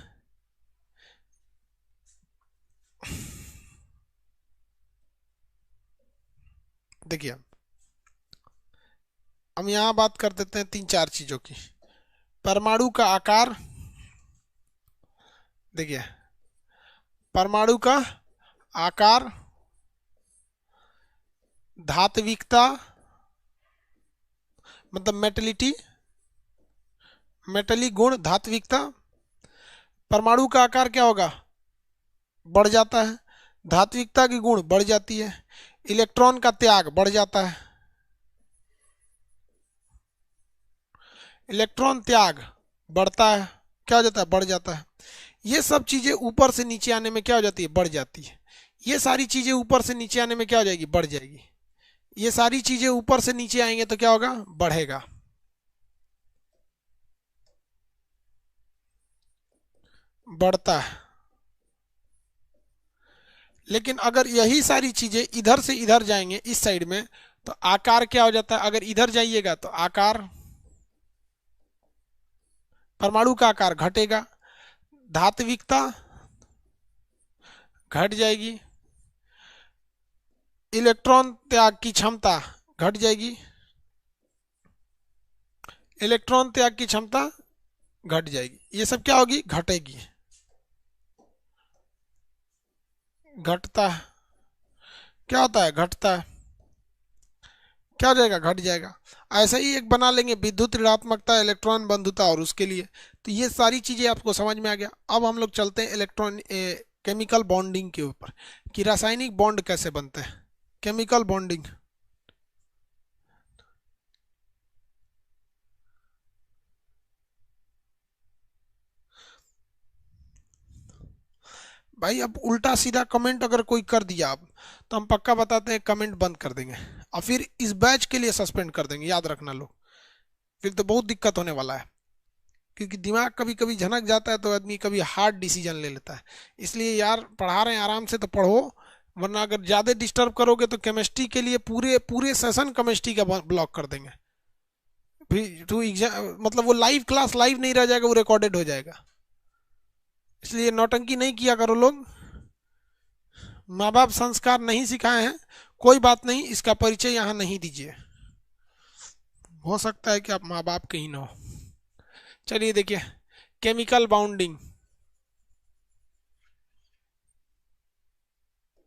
देखिए हम यहां बात कर देते हैं तीन चार चीजों की। परमाणु का आकार, देखिए परमाणु का आकार, धात्विकता मतलब मेटलिटी, मेटलिक गुण, धात्विकता। परमाणु का आकार क्या होगा, बढ़ जाता है। धात्विकता की गुण बढ़ जाती है। इलेक्ट्रॉन का त्याग बढ़ जाता है। इलेक्ट्रॉन त्याग बढ़ता है, क्या हो जाता है, बढ़ जाता है। ये सब चीजें ऊपर से नीचे आने में क्या हो जाती है, बढ़ जाती है। ये सारी चीजें ऊपर से नीचे आने में क्या हो जाएगी, बढ़ जाएगी। ये सारी चीजें ऊपर से नीचे आएंगे तो क्या होगा, बढ़ेगा, बढ़ता है। लेकिन अगर यही सारी चीजें इधर से इधर जाएंगे इस साइड में तो आकार क्या हो जाता है, अगर इधर जाइएगा तो आकार, परमाणु का आकार घटेगा, धात्विकता घट जाएगी, इलेक्ट्रॉन त्याग की क्षमता घट जाएगी, इलेक्ट्रॉन त्याग की क्षमता घट जाएगी। ये सब क्या होगी, घटेगी, घटता है। क्या होता है, घटता है, क्या हो जाएगा, घट जाएगा। ऐसा ही एक बना लेंगे विद्युत ऋणात्मकता, इलेक्ट्रॉन बंधुता, और उसके लिए तो ये सारी चीजें आपको समझ में आ गया। अब हम लोग चलते हैं इलेक्ट्रॉन केमिकल बॉन्डिंग के ऊपर कि रासायनिक बॉन्ड कैसे बनते हैं। केमिकल बॉन्डिंग, भाई अब उल्टा सीधा कमेंट अगर कोई कर दिया आप तो हम पक्का बताते हैं कमेंट बंद कर देंगे और फिर इस बैच के लिए सस्पेंड कर देंगे, याद रखना लोग। फिर तो बहुत दिक्कत होने वाला है, क्योंकि दिमाग कभी कभी झनक जाता है तो आदमी कभी हार्ड डिसीजन ले लेता है। इसलिए यार पढ़ा रहे हैं आराम से तो पढ़ो, वरना अगर ज़्यादा डिस्टर्ब करोगे तो केमिस्ट्री के लिए पूरे पूरे सेशन केमिस्ट्री का ब्लॉक कर देंगे। फिर तो एग्जाम मतलब वो लाइव क्लास लाइव नहीं रह जाएगा, वो रिकॉर्डेड हो जाएगा। इसलिए नौटंकी नहीं किया करो लोग। माँ बाप संस्कार नहीं सिखाए हैं, कोई बात नहीं, इसका परिचय यहाँ नहीं दीजिए, हो सकता है कि आप माँ बाप के ही ना हो। चलिए देखिए, chemical bounding,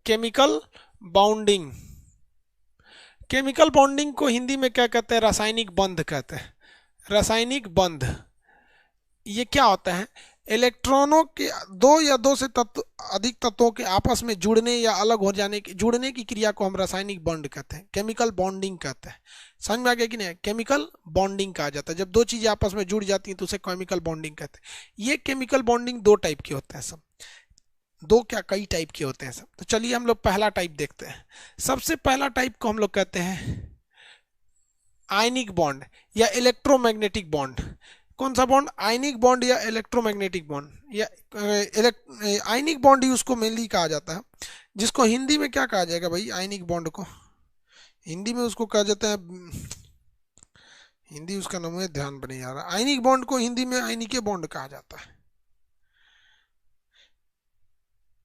chemical bounding, chemical bonding को हिंदी में क्या कहते हैं, रासायनिक बंध कहते हैं। रासायनिक बंध, ये क्या होता है, इलेक्ट्रॉनों के दो या दो से तत्व अधिक तत्वों के आपस में जुड़ने या अलग हो जाने की, जुड़ने की क्रिया को हम रासायनिक बॉन्ड कहते हैं, केमिकल बॉन्डिंग कहते हैं। समझ में आ गया कि नहीं, केमिकल बॉन्डिंग कहा जाता है जब दो चीजें आपस में जुड़ जाती हैं तो उसे केमिकल बॉन्डिंग कहते हैं। ये केमिकल बॉन्डिंग दो टाइप के होते हैं सब, दो क्या कई टाइप के होते हैं सब। तो चलिए हम लोग पहला टाइप देखते हैं। सबसे पहला टाइप को हम लोग कहते हैं आयनिक बॉन्ड या इलेक्ट्रोमैग्नेटिक बॉन्ड। कौन सा बॉन्ड, आयनिक बॉन्ड या इलेक्ट्रोमैग्नेटिक बॉन्ड या आयनिक बॉन्ड ही उसको मेनली कहा जाता है, जिसको हिंदी में क्या कहा जाएगा भाई, आयनिक बॉन्ड को हिंदी में उसको कहा जाता है, हिंदी उसका नाम है ध्यान पर नहीं आ रहा। आयनिक बॉन्ड को हिंदी में आयनिक बॉन्ड कहा जाता है।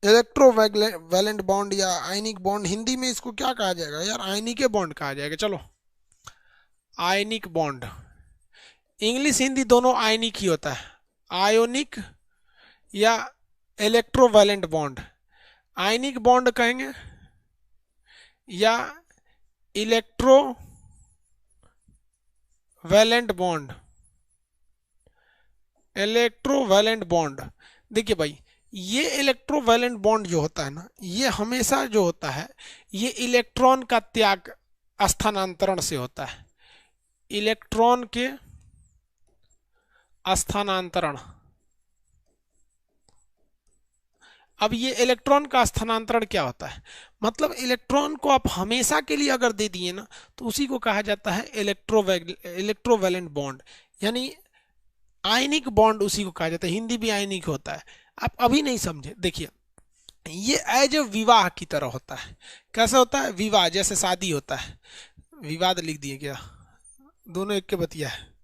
इलेक्ट्रोवैलेंट बॉन्ड या आयनिक बॉन्ड हिंदी में इसको क्या कहा जाएगा यार, आयनिक बॉन्ड कहा जाएगा। चलो आयनिक बॉन्ड, इंग्लिश हिंदी दोनों आयनिक ही होता है, आयोनिक या इलेक्ट्रोवैलेंट बॉन्ड। आयनिक बॉन्ड कहेंगे या इलेक्ट्रोवैलेंट बॉन्ड, इलेक्ट्रोवैलेंट बॉन्ड। देखिए भाई, ये इलेक्ट्रोवैलेंट बॉन्ड जो होता है ना, ये हमेशा जो होता है ये इलेक्ट्रॉन का त्याग स्थानांतरण से होता है, इलेक्ट्रॉन के स्थानांतरण। अब ये इलेक्ट्रॉन का स्थानांतरण क्या होता है, मतलब इलेक्ट्रॉन को आप हमेशा के लिए अगर दे दिए ना तो उसी को कहा जाता है इलेक्ट्रोवैलेंट बॉन्ड, यानी आयनिक बॉन्ड उसी को कहा जाता है। हिंदी भी आयनिक होता है, आप अभी नहीं समझे। देखिए ये एज ए विवाह की तरह होता है। कैसा होता है, विवाह जैसे शादी होता है, विवाद लिख दिए क्या, दोनों एक के बतिया है।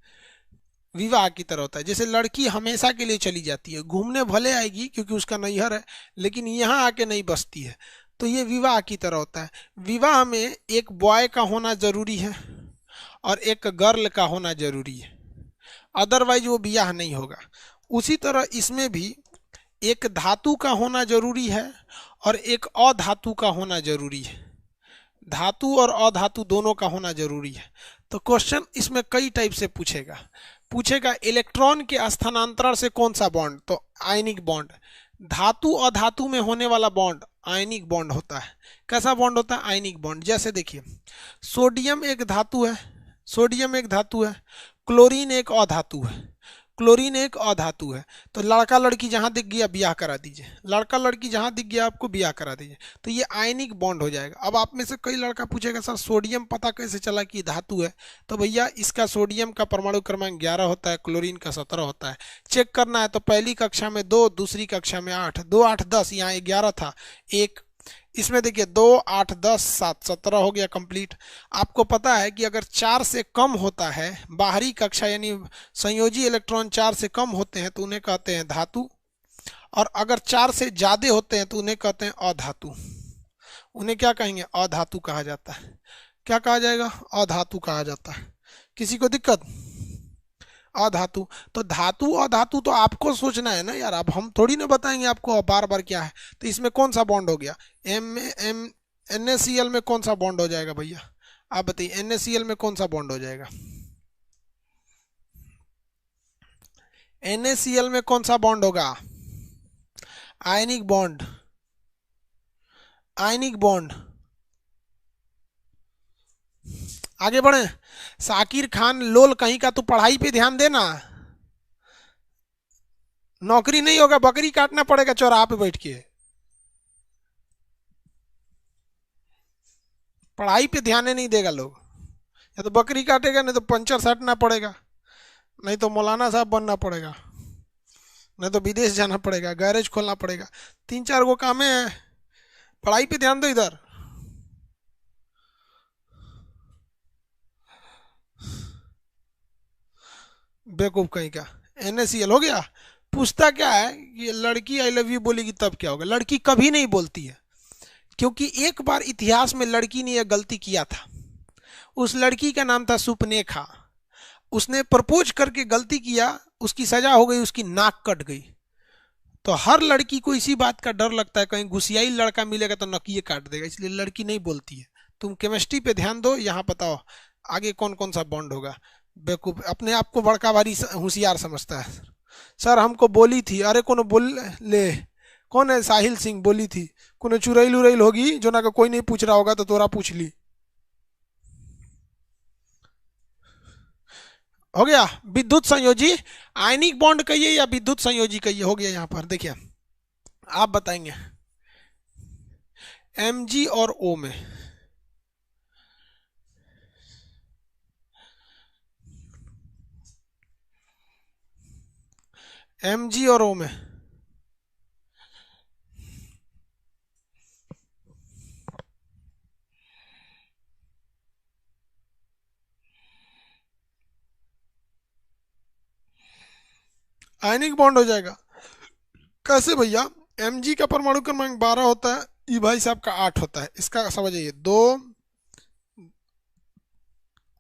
विवाह की तरह होता है। जैसे लड़की हमेशा के लिए चली जाती है, घूमने भले आएगी क्योंकि उसका नैहर है, लेकिन यहाँ आके नहीं बसती है, तो ये विवाह की तरह होता है। विवाह में एक बॉय का होना जरूरी है और एक गर्ल का होना जरूरी है, अदरवाइज वो ब्याह नहीं होगा। उसी तरह इसमें भी एक धातु का होना जरूरी है और एक अधातु का होना जरूरी है। धातु और अधातु दोनों का होना जरूरी है। तो क्वेश्चन इसमें कई टाइप से पूछेगा। पूछेगा इलेक्ट्रॉन के स्थानांतरण से कौन सा बॉन्ड, तो आयनिक बॉन्ड। धातु और धातु में होने वाला बॉन्ड आयनिक बॉन्ड होता है। कैसा बॉन्ड होता है? Ionic bond. जैसे देखिए, सोडियम एक धातु है, सोडियम एक धातु है, क्लोरीन एक अधातु है, क्लोरीन एक अधातु है। तो लड़का लड़की जहां दिख गया ब्याह करा दीजिए, लड़का लड़की जहां दिख गया आपको ब्याह करा दीजिए, तो ये आयनिक बॉन्ड हो जाएगा। अब आप में से कई लड़का पूछेगा सर सोडियम पता कैसे चला कि धातु है? तो भैया इसका सोडियम का परमाणु क्रमांक 11 होता है, क्लोरीन का 17 होता है। चेक करना है तो पहली कक्षा में 2, दूसरी कक्षा में 8, 2 8 10, यहाँ 11 था, एक इसमें देखिए 2 8 10 7 17 हो गया कंप्लीट। आपको पता है कि अगर 4 से कम होता है बाहरी कक्षा यानी संयोजी इलेक्ट्रॉन 4 से कम होते हैं तो उन्हें कहते हैं धातु, और अगर 4 से ज्यादा होते हैं तो उन्हें कहते हैं अधातु। उन्हें क्या कहेंगे? अधातु कहा जाता है। क्या कहा जाएगा? अधातु कहा जाता है। किसी को दिक्कत? अधातु। तो धातु अधातु तो आपको सोचना है ना यार, अब हम थोड़ी ना बताएंगे आपको बार बार क्या है। तो इसमें कौन सा बॉन्ड हो गया? एम NaCl में कौन सा बॉन्ड हो जाएगा भैया? आप बताइए NaCl में कौन सा बॉन्ड हो जाएगा? NaCl में कौन सा बॉन्ड होगा? Ionic bond, ionic bond. आगे बढ़े। साकिर खान लोल कहीं का, तू पढ़ाई पे ध्यान देना, नौकरी नहीं होगा, बकरी काटना पड़ेगा चौराहा पे बैठ के। पढ़ाई पे ध्यान ही नहीं देगा लोग, या तो बकरी काटेगा, नहीं तो पंचर साटना पड़ेगा, नहीं तो मौलाना साहब बनना पड़ेगा, नहीं तो विदेश जाना पड़ेगा, गैरेज खोलना पड़ेगा। 3 4 गो काम है, पढ़ाई पे ध्यान दो इधर। बेवकूफ कहीं का। NaCl हो गया। पूछता क्या है कि लड़की आई लव यू बोलेगी तब क्या होगा? लड़की कभी नहीं बोलती है, क्योंकि एक बार इतिहास में लड़की ने यह गलती किया था। उस लड़की का नाम था सुपनेखा। उसने प्रपोज करके गलती किया, उसकी सजा हो गई, उसकी नाक कट गई। तो हर लड़की को इसी बात का डर लगता है कहीं घुसियाई लड़का मिलेगा तो नकिए काट देगा, इसलिए लड़की नहीं बोलती है। तुम केमिस्ट्री पे ध्यान दो, यहाँ बताओ आगे कौन कौन सा बॉन्ड होगा। बेवकूफ अपने आप को बड़का भारी होशियार समझता है। सर हमको बोली थी, अरे कौन बोल ले, कौन है? साहिल सिंह बोली थी। कौन चुरैल उरैल होगी जो ना कोई नहीं पूछ रहा होगा तो तोरा पूछ ली। हो गया। विद्युत संयोजी, आयनिक बॉन्ड कहिए या विद्युत संयोजी कहिए, हो गया। यहाँ पर देखिए आप बताएंगे Mg और O में, Mg और O में आयनिक बॉन्ड हो जाएगा। कैसे भैया? Mg का परमाणु क्रमांक 12 होता है, ई भाई साहब का 8 होता है। इसका समझिए 2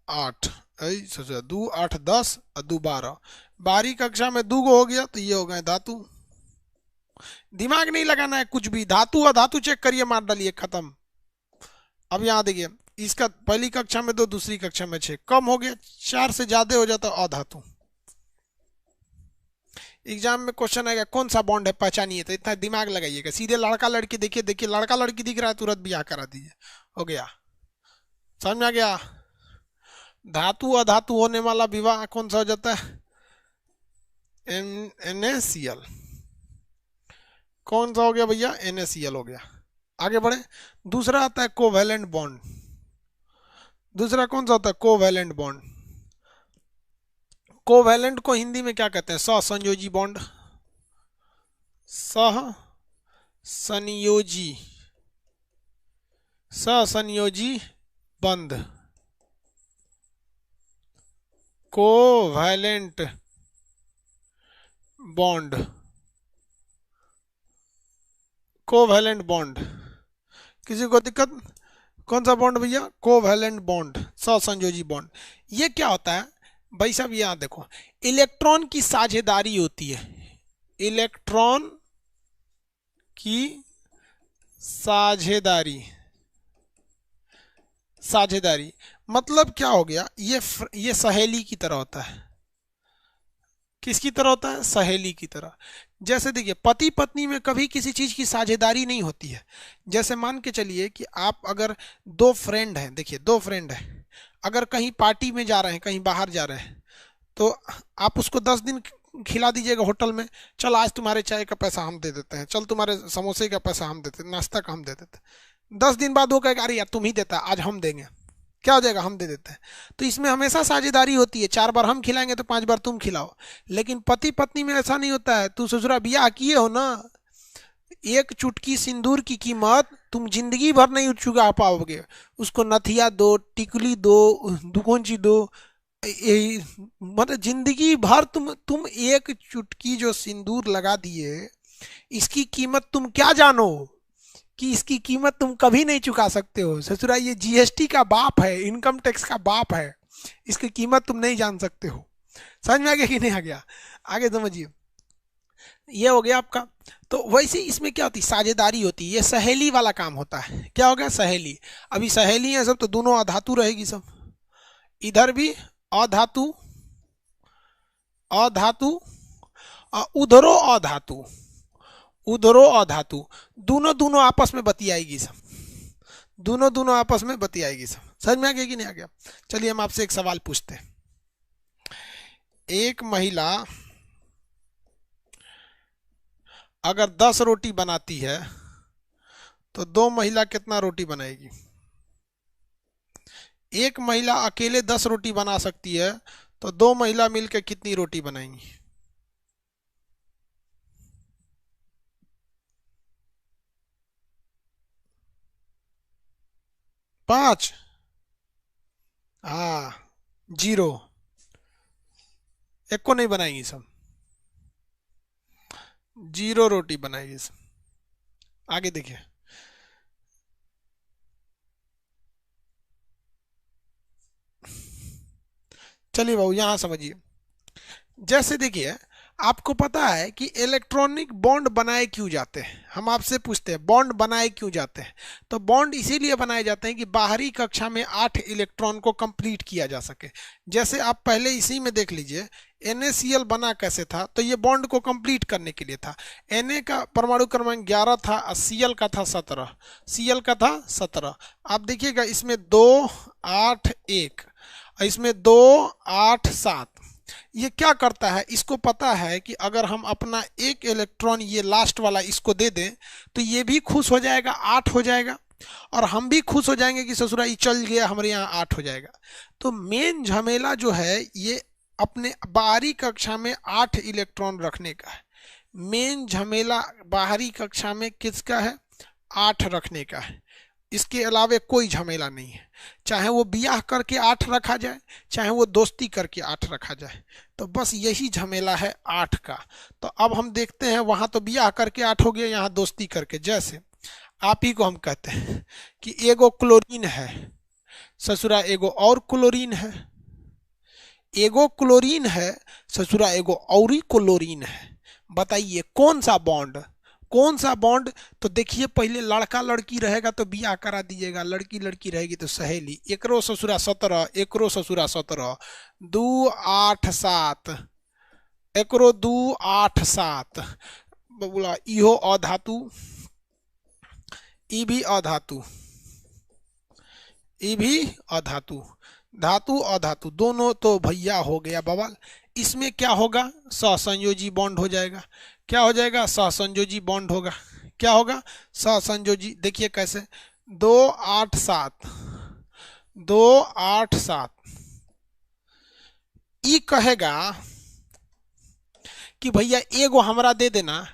8 सोचा 2 8 10 और 2 12। 12वीं कक्षा में 2 गो हो गया, तो ये हो गए धातु। दिमाग नहीं लगाना है कुछ भी, धातु और धातु चेक करिए, मार डालिए, खत्म। अब यहाँ देखिए, इसका पहली कक्षा में 2, दूसरी कक्षा में 6, कम हो गया। 4 से ज्यादा हो जाता अधातु। एग्जाम में क्वेश्चन आएगा कौन सा बॉन्ड है पहचानिए, तो इतना दिमाग लगाइएगा। सीधे लड़का लड़की देखिए, देखिए लड़का लड़की दिख रहा है, तुरंत ब्याह करा दीजिए, हो गया। समझ में आ गया? धातु अधातु होने वाला विवाह कौन सा हो जाता है? NaCl। कौन सा हो गया भैया? NaCl हो गया। आगे बढ़े। दूसरा आता है कोवैलेंट बॉन्ड। दूसरा कौन सा होता है? Covalent bond. कोवैलेंट को हिंदी में क्या कहते हैं? सहसंयोजी बॉन्ड। सहसंयोजी, सहसंयोजी बंध, कोवैलेंट बॉन्ड, कोवैलेंट बॉन्ड। किसी को दिक्कत? कौन सा बॉन्ड भैया? कोवैलेंट बॉन्ड, सहसंयोजी बॉन्ड। ये क्या होता है भाई साहब? यहां देखो, इलेक्ट्रॉन की साझेदारी होती है, इलेक्ट्रॉन की साझेदारी। साझेदारी मतलब क्या हो गया? ये सहेली की तरह होता है। किसकी तरह होता है? सहेली की तरह। जैसे देखिए, पति पत्नी में कभी किसी चीज की साझेदारी नहीं होती है। जैसे मान के चलिए कि आप अगर दो फ्रेंड हैं, देखिए दो फ्रेंड हैं, अगर कहीं पार्टी में जा रहे हैं, कहीं बाहर जा रहे हैं, तो आप उसको 10 दिन खिला दीजिएगा होटल में, चल आज तुम्हारे चाय का पैसा हम दे देते हैं, चल तुम्हारे समोसे का पैसा हम देते हैं, नाश्ता का हम दे देते हैं। 10 दिन बाद वो कहेगा अरे यार तुम ही देता, आज हम देंगे। क्या हो जाएगा? हम दे देते हैं। तो इसमें हमेशा साझेदारी होती है, 4 बार हम खिलाएंगे तो 5 बार तुम खिलाओ। लेकिन पति पत्नी में ऐसा नहीं होता है। तू ससुरा ब्याह किए हो ना, एक चुटकी सिंदूर की कीमत तुम जिंदगी भर नहीं चुका पाओगे। उसको नथिया दो, टिकली दो, दुकोंची दो, मतलब जिंदगी भर तुम एक चुटकी जो सिंदूर लगा दिए, इसकी कीमत तुम क्या जानो? कि इसकी कीमत तुम कभी नहीं चुका सकते हो। ससुरा ये जीएसटी का बाप है, इनकम टैक्स का बाप है, इसकी कीमत तुम नहीं जान सकते हो। समझ में आ गया कि नहीं आ गया? आगे समझिए, ये हो गया आपका। तो वैसे इसमें क्या होती है? साझेदारी होती है। ये सहेली वाला काम होता है। क्या हो गया? सहेली। अभी सहेली है सब, तो दोनों अधातु रहेगी सब। इधर भी अधातु, अधातु, उधरो अधातु, उधरो अधातु, दोनों दोनों आपस में बतियाएगी सब, दोनों दोनों आपस में बतियाएगी सब। समझ में आ गया कि नहीं आ गया? चलिए हम आपसे एक सवाल पूछते हैं। एक महिला अगर 10 रोटी बनाती है तो 2 महिला कितना रोटी बनाएगी? एक महिला अकेले 10 रोटी बना सकती है, तो 2 महिला मिलकर कितनी रोटी बनाएंगी? 5? हाँ, 0, एक को नहीं बनाएंगी सब, 0 रोटी बनाएगी सब। आगे देखिए, चलिए बाबू यहां समझिए। जैसे देखिए, आपको पता है कि इलेक्ट्रॉनिक बॉन्ड बनाए क्यों जाते हैं? हम आपसे पूछते हैं बॉन्ड बनाए क्यों जाते हैं? तो बॉन्ड इसीलिए बनाए जाते हैं कि बाहरी कक्षा में 8 इलेक्ट्रॉन को कंप्लीट किया जा सके। जैसे आप पहले इसी में देख लीजिए, NaCl बना कैसे था? तो ये बॉन्ड को कंप्लीट करने के लिए था। Na का परमाणु क्रमांक 11 था और Cl का था 17, Cl का था 17। आप देखिएगा इसमें 2 8 1, इसमें 2 8 7। ये क्या करता है? इसको पता है कि अगर हम अपना एक इलेक्ट्रॉन ये लास्ट वाला इसको दे दें तो ये भी खुश हो जाएगा, 8 हो जाएगा, और हम भी खुश हो जाएंगे कि ससुरा ये चल गया, हमारे यहाँ 8 हो जाएगा। तो मेन झमेला जो है ये अपने बाहरी कक्षा में 8 इलेक्ट्रॉन रखने का है। मेन झमेला बाहरी कक्षा में किसका है? 8 रखने का है। इसके अलावा कोई झमेला नहीं है। चाहे वो ब्याह करके 8 रखा जाए, चाहे वो दोस्ती करके 8 रखा जाए, तो बस यही झमेला है 8 का। तो अब हम देखते हैं, वहां तो ब्याह करके 8 हो गया, यहाँ दोस्ती करके। जैसे आप ही को हम कहते हैं कि एगो क्लोरीन है, ससुरा एगो और क्लोरीन है, एगो क्लोरीन है, ससुरा एगो और क्लोरीन है। बताइए कौन सा बॉन्ड? कौन सा बॉन्ड? तो देखिए, पहले लड़का लड़की रहेगा तो ब्याह करा दीजिएगा, लड़की लड़की रहेगी तो सहेली। एकरो ससुरा 17, एकरो ससुरा 17, 2 8 7, एकरो 2 8 7। बोला इहो अधातु, ई भी अधातु, ई भी अधातु, धातु अधातु दोनों तो भैया हो गया बवाल। इसमें क्या होगा? सहसंयोजी बॉन्ड हो जाएगा। क्या हो जाएगा? सहसंयोजी बॉन्ड होगा। क्या होगा? सहसंयोजी। देखिए कैसे, 2 8 7, 2 8 7। ई कहेगा कि भैया एगो हमरा दे देना,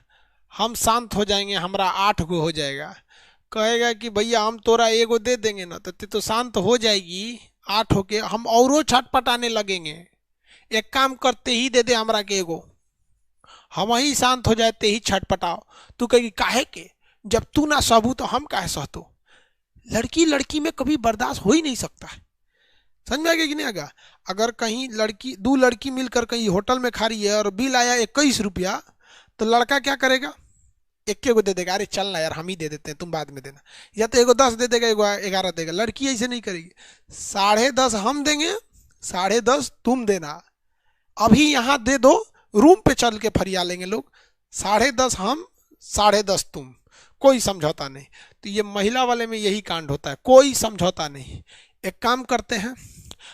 हम शांत हो जाएंगे, हमरा 8 गो हो जाएगा। कहेगा कि भैया हम तोरा एगो दे देंगे ना तो शांत हो जाएगी 8 होके, हम औरों छटपटाने लगेंगे। एक काम करते ही दे दे हमरा के एगो। हम ही शांत हो जाए ते ही छटपटाओ। तू कहेगी काहे के, जब तू ना सहबू तो हम काहे सहतो। लड़की लड़की में कभी बर्दाश्त हो ही नहीं सकता है। समझ में आएगा कि नहीं आएगा। अगर कहीं लड़की दो लड़की मिलकर कहीं होटल में खा रही है और बिल आया 21 रुपया, तो लड़का क्या करेगा, एक को दे देगा, अरे चल ना यार हम ही दे देते हैं तुम बाद में देना। या तो एगो 10 दे देगा, एगो 11 देगा। लड़की ऐसे नहीं करेगी, 10.5 हम देंगे, 10.5 तुम देना, अभी यहाँ दे दो, रूम पे चल के फरिया लेंगे लोग, 10.5 हम 10.5 तुम, कोई समझौता नहीं। तो ये महिला वाले में यही कांड होता है, कोई समझौता नहीं। एक काम करते हैं,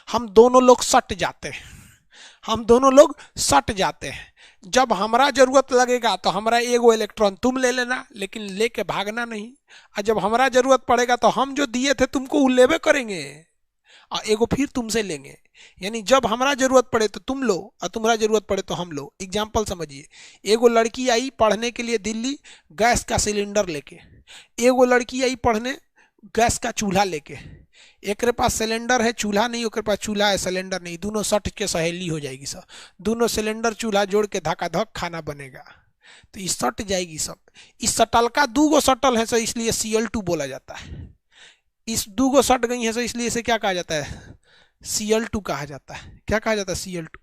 हम दोनों लोग सट जाते हैं, हम दोनों लोग सट जाते हैं। जब हमारा जरूरत लगेगा तो हमारा एगो इलेक्ट्रॉन तुम ले लेना, लेकिन लेके भागना नहीं। और जब हमारा जरूरत पड़ेगा तो हम जो दिए थे तुमको वो लेवे करेंगे, और एगो फिर तुमसे लेंगे। यानी जब हमारा जरूरत पड़े तो तुम लो, और तुम्हारा जरूरत पड़े तो हम लो। एग्जाम्पल समझिए, एगो लड़की आई पढ़ने के लिए दिल्ली गैस का सिलेंडर लेके, एगो लड़की आई पढ़ने गैस का चूल्हा लेके। एक पास सिलेंडर है, चूल्हा नहीं, ओकर पास चूल्हा है, सिलेंडर नहीं। दोनों सट के सहेली हो जाएगी सब, दोनों सिलेंडर चूल्हा जोड़ के धक्का खाना बनेगा। तो ये सट जाएगी सब। इस सटल का दूगो सटल है, सो इसलिए Cl2 बोला जाता है। इस दूगो सट गई है, सो इसलिए इसे क्या कहा जाता है, Cl2 कहा जाता है। क्या कहा जाता है, Cl2।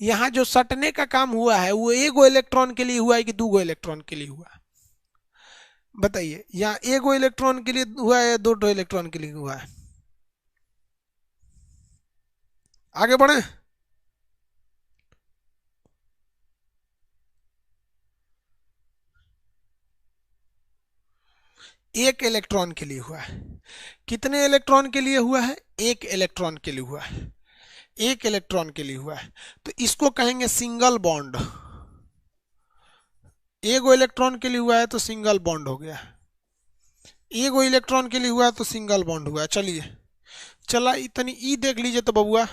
यहाँ जो सटने का काम हुआ है वो एगो इलेक्ट्रॉन के लिए हुआ है कि दूगो इलेक्ट्रॉन के लिए हुआ है, बताइए। यहाँ एगो इलेक्ट्रॉन के लिए हुआ है या दो इलेक्ट्रॉन के लिए हुआ है। आगे बढ़े। एक इलेक्ट्रॉन के लिए हुआ है। कितने इलेक्ट्रॉन के लिए हुआ है, एक इलेक्ट्रॉन के लिए हुआ है, एक इलेक्ट्रॉन के लिए हुआ है। तो इसको कहेंगे सिंगल बॉन्ड। एगो इलेक्ट्रॉन के लिए हुआ है तो सिंगल बॉन्ड हो गया, एगो इलेक्ट्रॉन के लिए हुआ है तो सिंगल बॉन्ड हुआ। चलिए चला इतनी ई देख लीजिए तो बबुआ,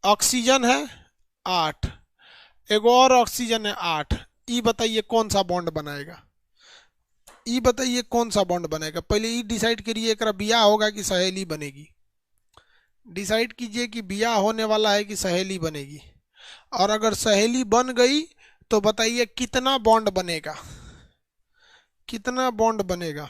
ऑक्सीजन है 8, एगो और ऑक्सीजन है 8। ई बताइए कौन सा बॉन्ड बनाएगा, ई बताइए कौन सा बॉन्ड बनेगा। पहले ई डिसाइड करिए, एक बिया होगा कि सहेली बनेगी। डिसाइड कीजिए कि बिया होने वाला है कि सहेली बनेगी। और अगर सहेली बन गई तो बताइए कितना बॉन्ड बनेगा, कितना बॉन्ड बनेगा।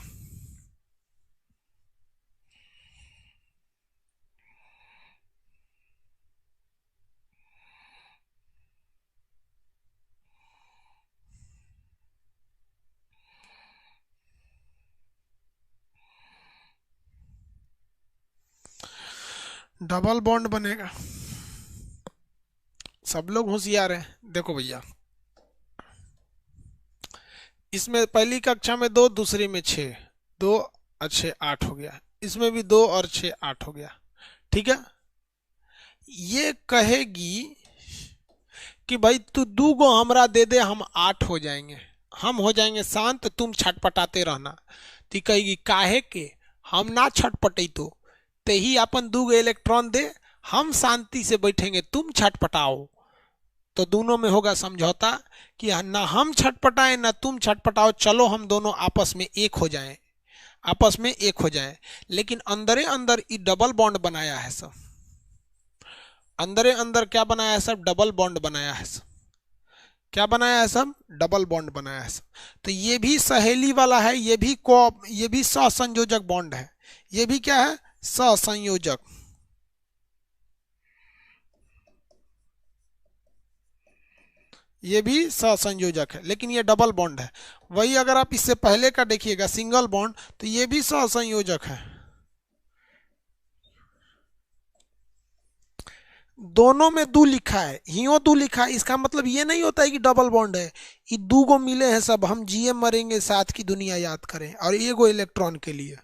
डबल बॉन्ड बनेगा। सब लोग होशियार हैं। देखो भैया, इसमें पहली कक्षा में 2, दूसरी में 6, 2 और 6 8 हो गया। इसमें भी 2 और 6 8 हो गया। ठीक है, ये कहेगी कि भाई तू 2 गो हमरा दे दे, हम 8 हो जाएंगे, हम हो जाएंगे शांत, तुम छटपटाते रहना। ती कहेगी काहे के, हम ना छटपटे तो ते ही अपन 2 गो इलेक्ट्रॉन दे, हम शांति से बैठेंगे, तुम छटपटाओ। तो दोनों में होगा समझौता कि ना हम छटपटाएं ना तुम छटपटाओ, चलो हम दोनों आपस में एक हो जाएं, आपस में एक हो जाएं। लेकिन अंदरे अंदर ये डबल बॉन्ड बनाया है सब, अंदरे अंदर क्या बनाया है सब, डबल बॉन्ड बनाया है सब। क्या बनाया है सब, डबल बॉन्ड बनाया है सब। तो ये भी सहेली वाला है, ये भी ये भी सहसंयोजक बॉन्ड है। ये भी क्या है, सहसंयोजक। ये भी सहसंयोजक है, लेकिन ये डबल बॉन्ड है। वही अगर आप इससे पहले का देखिएगा सिंगल बॉन्ड, तो ये भी सहसंयोजक है। दोनों में 2 लिखा है, हियो 2 लिखा है, इसका मतलब ये नहीं होता है कि डबल बॉन्ड है। ये 2 गो मिले हैं सब, हम जिए मरेंगे साथ की दुनिया याद करें, और एगो इलेक्ट्रॉन के लिए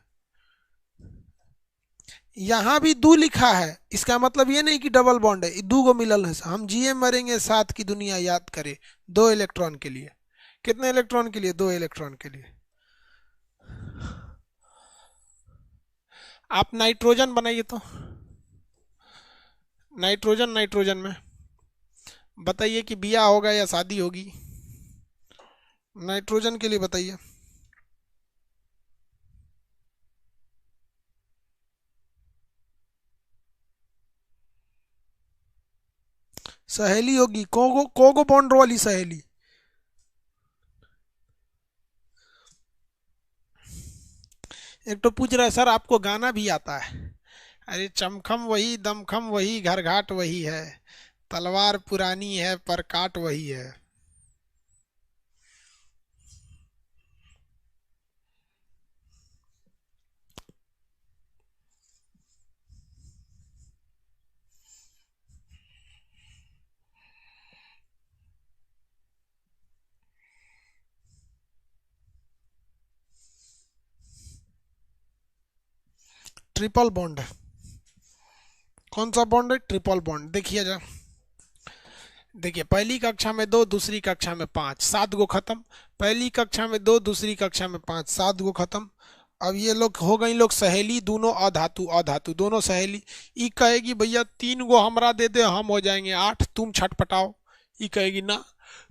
यहाँ भी 2 लिखा है, इसका मतलब ये नहीं कि डबल बॉन्ड है। 2 गो मिलल है, हम जिए मरेंगे साथ की दुनिया याद करें, 2 इलेक्ट्रॉन के लिए। कितने इलेक्ट्रॉन के लिए, 2 इलेक्ट्रॉन के लिए। आप नाइट्रोजन बनाइए तो, नाइट्रोजन, नाइट्रोजन में बताइए कि बिया होगा या शादी होगी। नाइट्रोजन के लिए बताइए। सहेली होगी, कोगो कोगो बॉन्ड वाली सहेली। एक तो पूछ रहा है सर आपको गाना भी आता है। अरे चमखम वही दमखम वही घर घाट वही है, तलवार पुरानी है पर काट वही है। ट्रिपल बॉन्ड है। कौन सा बॉन्ड है? Triple bond. देखिए जा, देखिए पहली कक्षा में दो, दूसरी कक्षा में पाँच, सात गो खत्म। पहली कक्षा में दो, दूसरी कक्षा में पाँच, सात गो खत्म। अब ये लोग हो गई लोग सहेली, दोनों अधातु, अधातु दोनों सहेली। ई कहेगी भैया तीन गो हमरा दे दे, हम हो जाएंगे आठ, तुम छटपटाओ। ई कहेगी ना,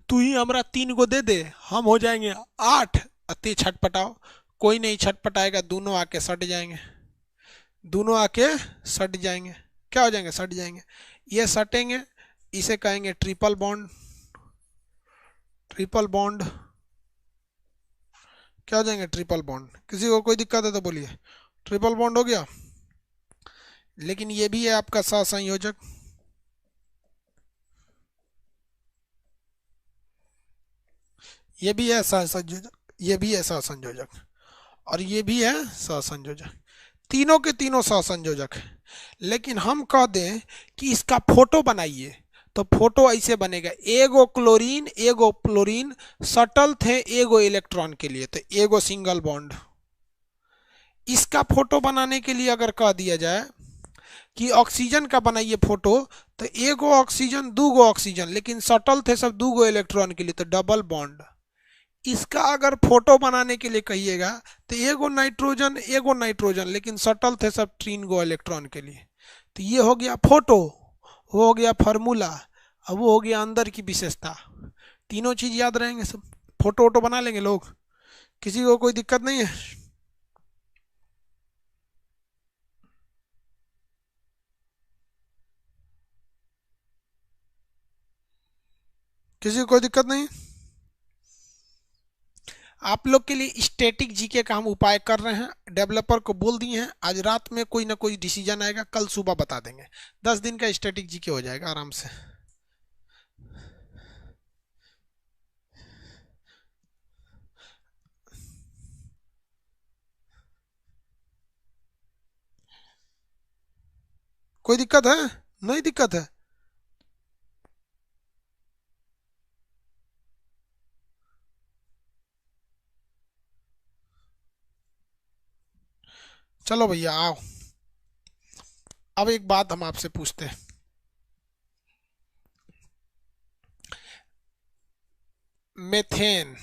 तू ही हमरा तीन गो दे दे, हम हो जाएंगे आठ, अति छटपटाओ। कोई नहीं छटपटाएगा, दोनों आके सट जाएंगे, दोनों आके सट जाएंगे। क्या हो जाएंगे? सट जाएंगे। ये सटेंगे, इसे कहेंगे ट्रिपल बॉन्ड। ट्रिपल बॉन्ड क्या हो जाएंगे? Triple bond. किसी को कोई दिक्कत है तो बोलिए। ट्रिपल बॉन्ड हो गया। लेकिन ये भी है आपका सहसंयोजक। ये भी है सहसंयोजक, ये भी है सहसंयोजक, और ये भी है सहसंयोजक। तीनों के तीनों सहसंयोजक है। लेकिन हम कह दें कि इसका फोटो बनाइए, तो फोटो ऐसे बनेगा, एगो क्लोरीन एगो फ्लोरीन सटल थे एगो इलेक्ट्रॉन के लिए, तो एगो सिंगल बॉन्ड। इसका फोटो बनाने के लिए अगर कह दिया जाए कि ऑक्सीजन का बनाइए फोटो, तो एगो ऑक्सीजन दूगो ऑक्सीजन, लेकिन सटल थे सब दूगो इलेक्ट्रॉन के लिए, तो डबल बॉन्ड। इसका अगर फोटो बनाने के लिए कहिएगा तो एगो नाइट्रोजन एगो नाइट्रोजन, लेकिन सटल थे सब तीन गो इलेक्ट्रॉन के लिए। तो ये हो गया फोटो, वो हो गया फार्मूला, अब वो हो गया अंदर की विशेषता। तीनों चीज याद रहेंगे सब। फोटो वोटो बना लेंगे लोग, किसी को कोई दिक्कत नहीं है? किसी को कोई दिक्कत नहीं? आप लोग के लिए स्टैटिक जीके का हम उपाय कर रहे हैं, डेवलपर को बोल दिए हैं, आज रात में कोई ना कोई डिसीजन आएगा, कल सुबह बता देंगे। 10 दिन का स्टैटिक जीके हो जाएगा आराम से। कोई दिक्कत है? नहीं दिक्कत है? चलो भैया आओ। अब एक बात हम आपसे पूछते हैं, मेथेन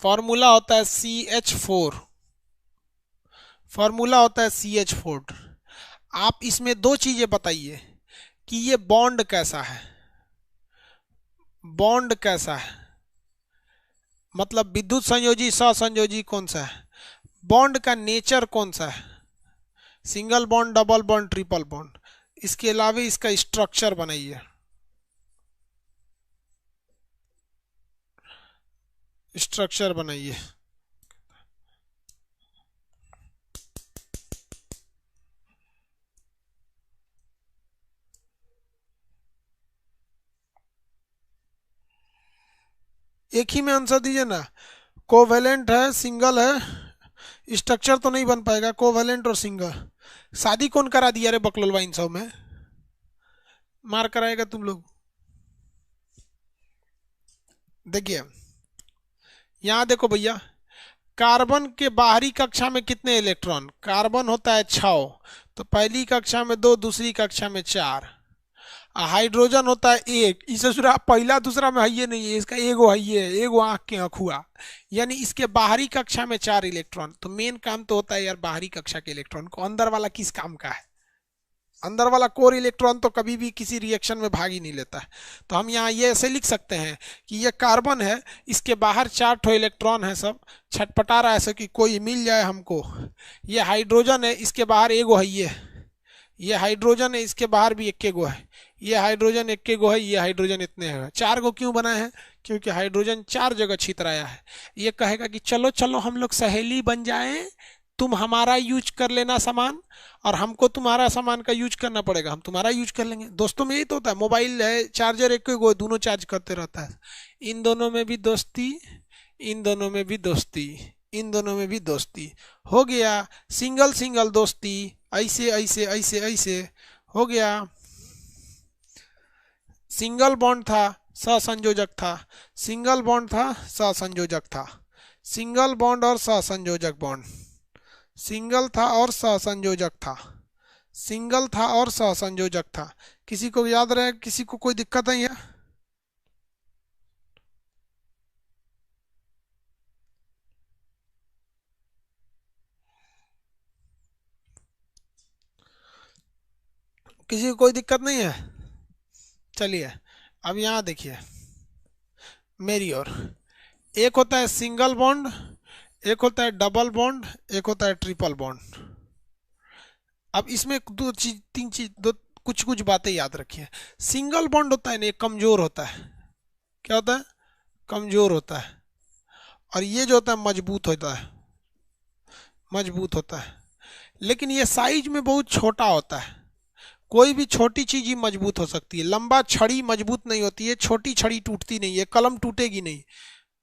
फॉर्मूला होता है CH4, फॉर्मूला होता है CH4। आप इसमें दो चीजें बताइए कि ये बॉन्ड कैसा है, बॉन्ड कैसा है, मतलब विद्युत संयोजी सहसंयोजी कौन सा है, बॉन्ड का नेचर कौन सा है, single bond double bond triple bond. इसके अलावा इसका स्ट्रक्चर बनाइए, स्ट्रक्चर बनाइए। एक ही में आंसर दीजिए ना। कोवेलेंट है, सिंगल है, स्ट्रक्चर तो नहीं बन पाएगा। कोवेलेंट और सिंगल। शादी कौन करा दिया रे बकलोलवा इन सब में? मार कराएगा तुम लोग। देखिए यहाँ देखो भैया, कार्बन के बाहरी कक्षा में कितने इलेक्ट्रॉन? कार्बन होता है 6, तो पहली कक्षा में 2, दूसरी कक्षा में 4। हाइड्रोजन होता है 1, इसे सुना पहला दूसरा में है नहीं है, इसका एगो है, ये एगो आँख के अखुआ। यानी इसके बाहरी कक्षा में 4 इलेक्ट्रॉन। तो मेन काम तो होता है यार बाहरी कक्षा के इलेक्ट्रॉन को, अंदर वाला किस काम का है? अंदर वाला कोर इलेक्ट्रॉन तो कभी भी किसी रिएक्शन में भाग ही नहीं लेता है। तो हम यहाँ ये ऐसे लिख सकते हैं कि ये कार्बन है, इसके बाहर 4 ठो इलेक्ट्रॉन है, सब छटपटा रहा है ऐसे कि कोई मिल जाए हमको। ये हाइड्रोजन है, इसके बाहर एगो है, ये हाइड्रोजन है, इसके बाहर भी एक गो है। ये हाइड्रोजन एक के गो है, ये हाइड्रोजन इतने है। 4 गो क्यों बनाए हैं? क्योंकि हाइड्रोजन 4 जगह छितराया है। ये कहेगा कि चलो चलो हम लोग सहेली बन जाएं, तुम हमारा यूज कर लेना सामान, और हमको तुम्हारा सामान का यूज करना पड़ेगा, हम तुम्हारा यूज कर लेंगे। दोस्तों में यही तो होता है, मोबाइल है, चार्जर एक गो, दोनों चार्ज करते रहता है। इन दोनों में भी दोस्ती, इन दोनों में भी दोस्ती, इन दोनों में भी दोस्ती, हो गया सिंगल सिंगल दोस्ती, ऐसे ऐसे ऐसे ऐसे हो गया। सिंगल बॉन्ड था, सहसंयोजक था, सिंगल बॉन्ड था, सहसंयोजक था, सिंगल बॉन्ड और सहसंयोजक बॉन्ड, सिंगल था और सहसंयोजक था, सिंगल था और सहसंयोजक था। किसी को याद रहे? किसी को कोई दिक्कत नहीं है? किसी को कोई दिक्कत नहीं है? चलिए अब यहाँ देखिए मेरी ओर। एक होता है सिंगल बॉन्ड, एक होता है डबल बॉन्ड, एक होता है ट्रिपल बॉन्ड। अब इसमें दो चीज, तीन चीज, दो कुछ कुछ बातें याद रखिए। सिंगल बॉन्ड होता है ना, ये कमजोर होता है। क्या होता है? कमजोर होता है। और ये जो होता है मजबूत होता है, मजबूत होता है। लेकिन ये साइज में बहुत छोटा होता है। कोई भी छोटी चीज ही मजबूत हो सकती है। लंबा छड़ी मजबूत नहीं होती है, छोटी छड़ी टूटती नहीं है, कलम टूटेगी नहीं।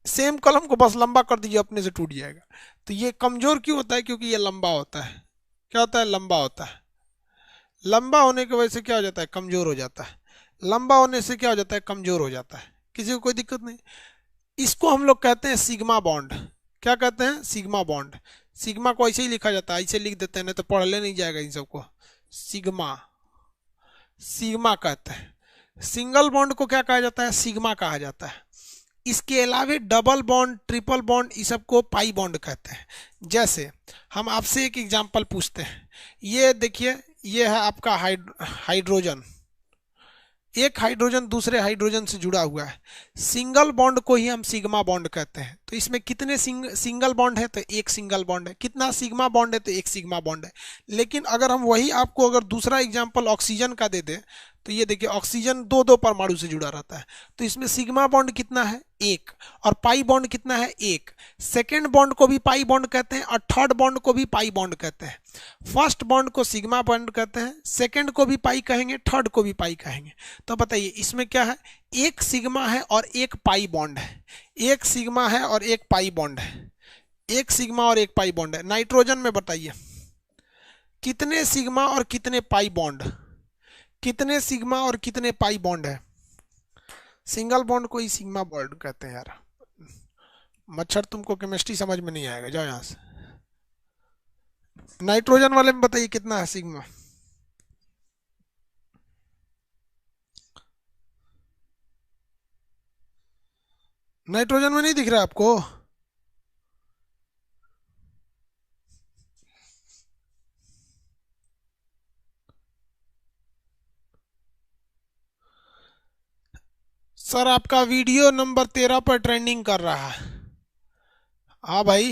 सेम कलम को बस लंबा कर दीजिए, अपने से टूट जाएगा। तो ये कमजोर क्यों होता है? क्योंकि ये लंबा होता है। क्या होता है? लंबा होता है। लंबा होने की वजह से क्या हो जाता है? कमजोर हो जाता है। लंबा होने से क्या हो जाता है? कमजोर हो जाता है। किसी को कोई दिक्कत नहीं? इसको हम लोग कहते हैं सिग्मा बॉन्ड। क्या कहते हैं? Sigma bond. सिग्मा को ऐसे ही लिखा जाता है, ऐसे लिख देते हैं, नहीं तो पढ़ ले नहीं जाएगा इन सबको। सिग्मा, सिग्मा कहते हैं। सिंगल बॉन्ड को क्या कहा जाता है? सिग्मा कहा जाता है। इसके अलावे डबल बॉन्ड, ट्रिपल बॉन्ड, इस सब को पाई बॉन्ड कहते हैं। जैसे हम आपसे एक एग्जांपल पूछते हैं, ये देखिए, ये है आपका हाइड्रोजन। एक हाइड्रोजन दूसरे हाइड्रोजन से जुड़ा हुआ है। सिंगल बॉन्ड को ही हम सिग्मा बॉन्ड कहते हैं। तो इसमें कितने सिंगल बॉन्ड है? तो एक सिंगल बॉन्ड है। कितना सिग्मा बॉन्ड है? तो एक सिग्मा बॉन्ड है। लेकिन अगर हम वही आपको अगर दूसरा एग्जांपल ऑक्सीजन का दे दें, तो ये देखिए ऑक्सीजन दो दो परमाणु से जुड़ा रहता है। तो इसमें सिग्मा बॉन्ड कितना है? एक। और पाई बॉन्ड कितना है? एक। सेकेंड बॉन्ड को भी पाई बॉन्ड कहते हैं, और थर्ड बॉन्ड को भी पाई बॉन्ड कहते हैं। फर्स्ट बॉन्ड को सिग्मा बॉन्ड कहते हैं, सेकेंड को भी पाई कहेंगे, थर्ड को भी पाई कहेंगे। तो बताइए इसमें क्या है? एक सिग्मा है और एक पाई बॉन्ड है। एक सिग्मा है और एक पाई बॉन्ड है। एक सिग्मा और एक पाई बॉन्ड है। नाइट्रोजन में बताइए कितने सिग्मा और कितने पाई बॉन्ड? कितने सिग्मा और कितने पाई बॉन्ड है? सिंगल बॉन्ड को ही सिग्मा बॉन्ड कहते हैं यार। मच्छर, तुमको केमिस्ट्री समझ में नहीं आएगा, जाओ यहाँ से। नाइट्रोजन वाले में बताइए कितना है सिग्मा? नाइट्रोजन में नहीं दिख रहा आपको? सर आपका वीडियो नंबर 13 पर ट्रेंडिंग कर रहा है। हाँ भाई,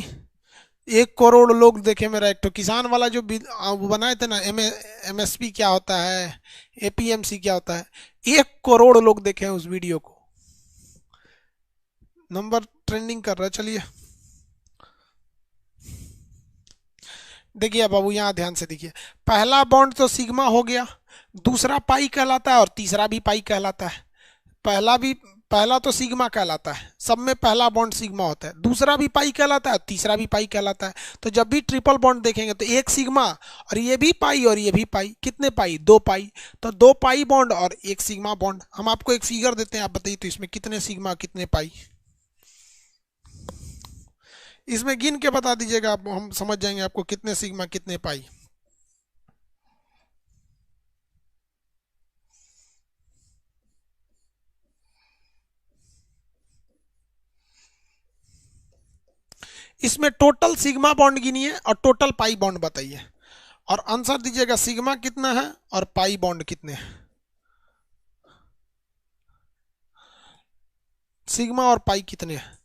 1 करोड़ लोग देखे मेरा एक तो किसान वाला जो वो बनाए थे ना, एमएसपी क्या होता है, एपीएमसी क्या होता है, 1 करोड़ लोग देखे हैं उस वीडियो को। नंबर ट्रेंडिंग कर रहा है। चलिए देखिए बाबू, यहाँ ध्यान से देखिए। पहला बॉन्ड तो सिग्मा हो गया, दूसरा पाई कहलाता है, और तीसरा भी पाई कहलाता है। पहला भी, पहला तो सिग्मा कहलाता है, सब में पहला बॉन्ड सिग्मा होता है। दूसरा भी पाई कहलाता है, तीसरा भी पाई कहलाता है। तो जब भी ट्रिपल बॉन्ड देखेंगे तो एक सिग्मा और ये भी पाई और ये भी पाई, कितने पाई? 2 पाई। तो 2 पाई बॉन्ड और एक सिग्मा बॉन्ड। हम आपको एक फिगर देते हैं, आप बताइए तो इसमें कितने सिग्मा कितने पाई? इसमें गिन के बता दीजिएगा आप, हम समझ जाएंगे आपको कितने सिग्मा कितने पाई। इसमें टोटल सिग्मा बॉन्ड गिनिए और टोटल पाई बॉन्ड बताइए, और आंसर दीजिएगा सिग्मा कितना है और पाई बॉन्ड कितने हैं। सिग्मा और पाई कितने हैं?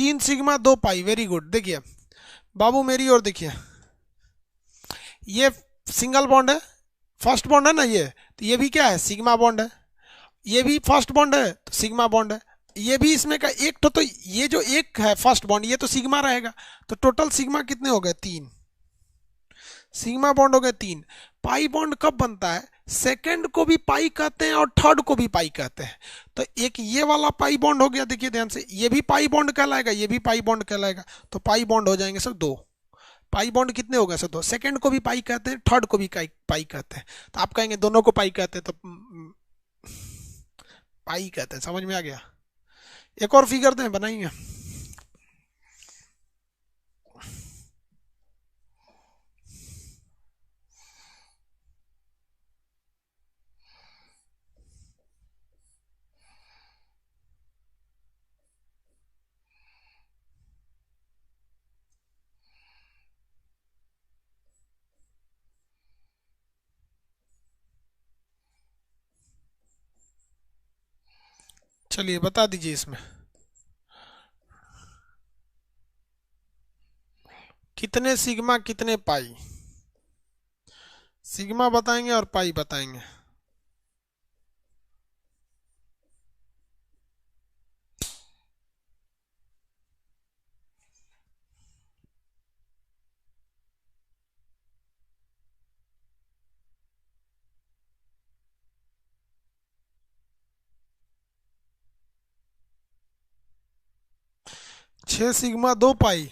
3 सिग्मा 2 पाई, वेरी गुड। देखिए बाबू मेरी ओर देखिए, ये सिंगल बॉन्ड है, फर्स्ट बॉन्ड है ना ये, तो ये भी क्या है, सिग्मा बॉन्ड है। ये भी फर्स्ट बॉन्ड है तो सिग्मा बॉन्ड है। ये भी इसमें का एक तो ये जो एक है फर्स्ट बॉन्ड, ये तो सिग्मा रहेगा। तो टोटल सिग्मा कितने हो गए, 3 सिग्मा बॉन्ड हो गए 3। पाई बॉन्ड कब बनता है, सेकंड को भी पाई कहते हैं और थर्ड को भी पाई कहते हैं। तो एक ये वाला पाई बॉन्ड हो गया, देखिए ध्यान से, ये भी पाई बॉन्ड कहलाएगा, ये भी पाई बॉन्ड कहलाएगा। तो पाई बॉन्ड हो जाएंगे सर 2। पाई बॉन्ड कितने हो गए सर, 2। सेकंड को भी पाई कहते हैं, थर्ड को भी पाई कहते हैं। तो आप कहेंगे दोनों को पाई कहते हैं, तो पाई कहते हैं, समझ में आ गया। एक और फिगर दें, बनाइए। चलिए बता दीजिए इसमें कितने सिग्मा कितने पाई। सिग्मा बताएंगे और पाई बताएंगे। 6 सिग्मा 2 पाई।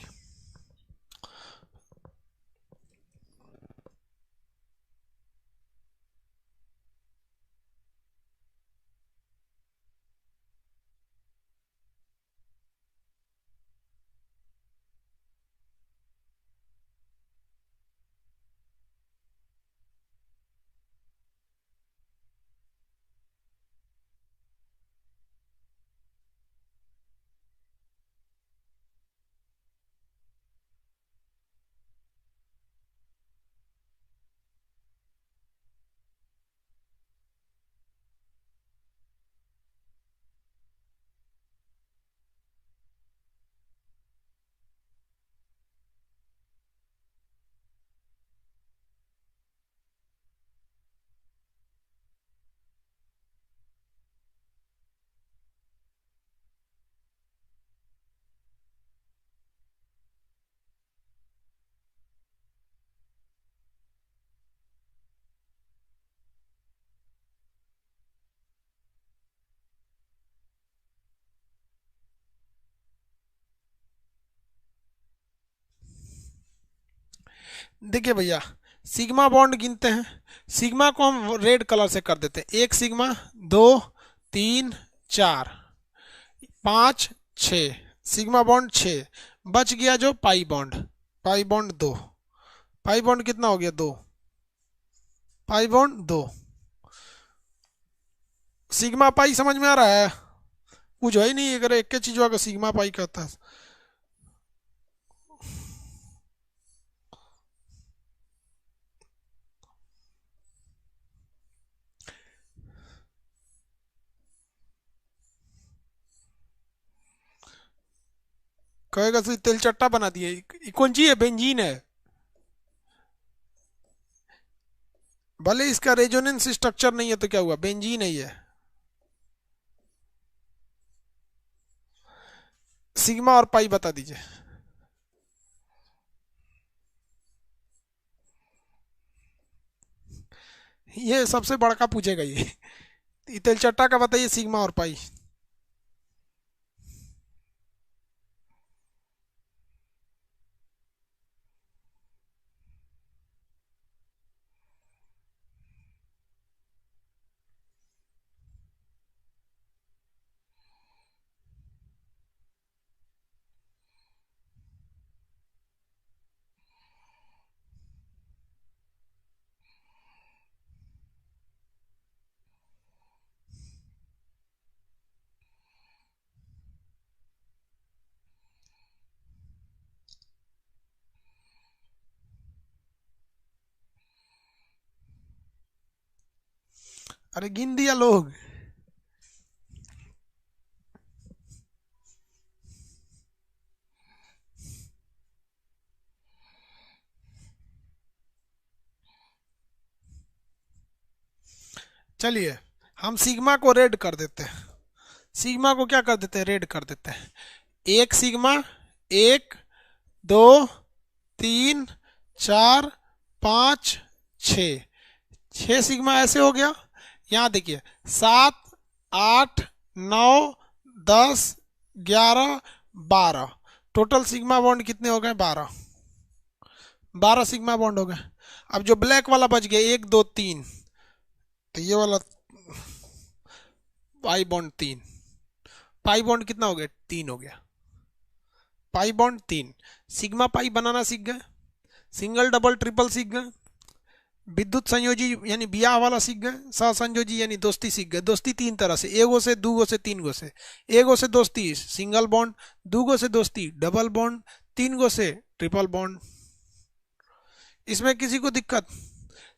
देखिए भैया, सिग्मा बॉन्ड गिनते हैं। सिग्मा को हम रेड कलर से कर देते हैं। 1 सिग्मा, 2, 3, 4, 5, 6 सिग्मा बॉन्ड 6। बच गया जो pi bond, pi bond 2। Pi bond कितना हो गया, 2। Pi bond 2। सिग्मा पाई समझ में आ रहा है, कुछ है ही नहीं अगर एक चीज होगा सिग्मा पाई कहता है। कहेगा तो तेल चट्टा बना दिए, कौन सी है, बेंजीन है। भले इसका रेजोनेंस स्ट्रक्चर नहीं है तो क्या हुआ, बेंजीन है ये। सिग्मा और पाई बता दीजिए। ये सबसे बड़का पूछेगा ये तेल चट्टा का बताइए, सिग्मा और पाई। अरे गिन दिया लोग। चलिए हम सिग्मा को रेड कर देते हैं, सिग्मा को क्या कर देते हैं, रेड कर देते हैं। एक सिग्मा, 1 2 3 4 5 6, 6 सिग्मा ऐसे हो गया। यहाँ देखिए 7 8 9 10 11 12, टोटल सिग्मा बॉन्ड कितने हो गए, 12, 12 सिग्मा बॉन्ड हो गए। अब जो ब्लैक वाला बच गया 1 2 3, तो ये वाला पाई बॉन्ड 3, पाई बॉन्ड कितना हो गया, 3 हो गया, पाई बॉन्ड 3। सिग्मा पाई बनाना सीख गए, सिंगल डबल ट्रिपल सीख गए, विद्युत संयोजी यानी ब्याह वाला सीख गए, सहसंयोजी यानी दोस्ती सीख गए। दोस्ती 3 तरह से, एगो से, दूगो से, 3 गो से। एगो से दोस्ती सिंगल बॉन्ड, दूगो से दोस्ती डबल बॉन्ड, 3 गो से ट्रिपल बॉन्ड। इसमें किसी को दिक्कत?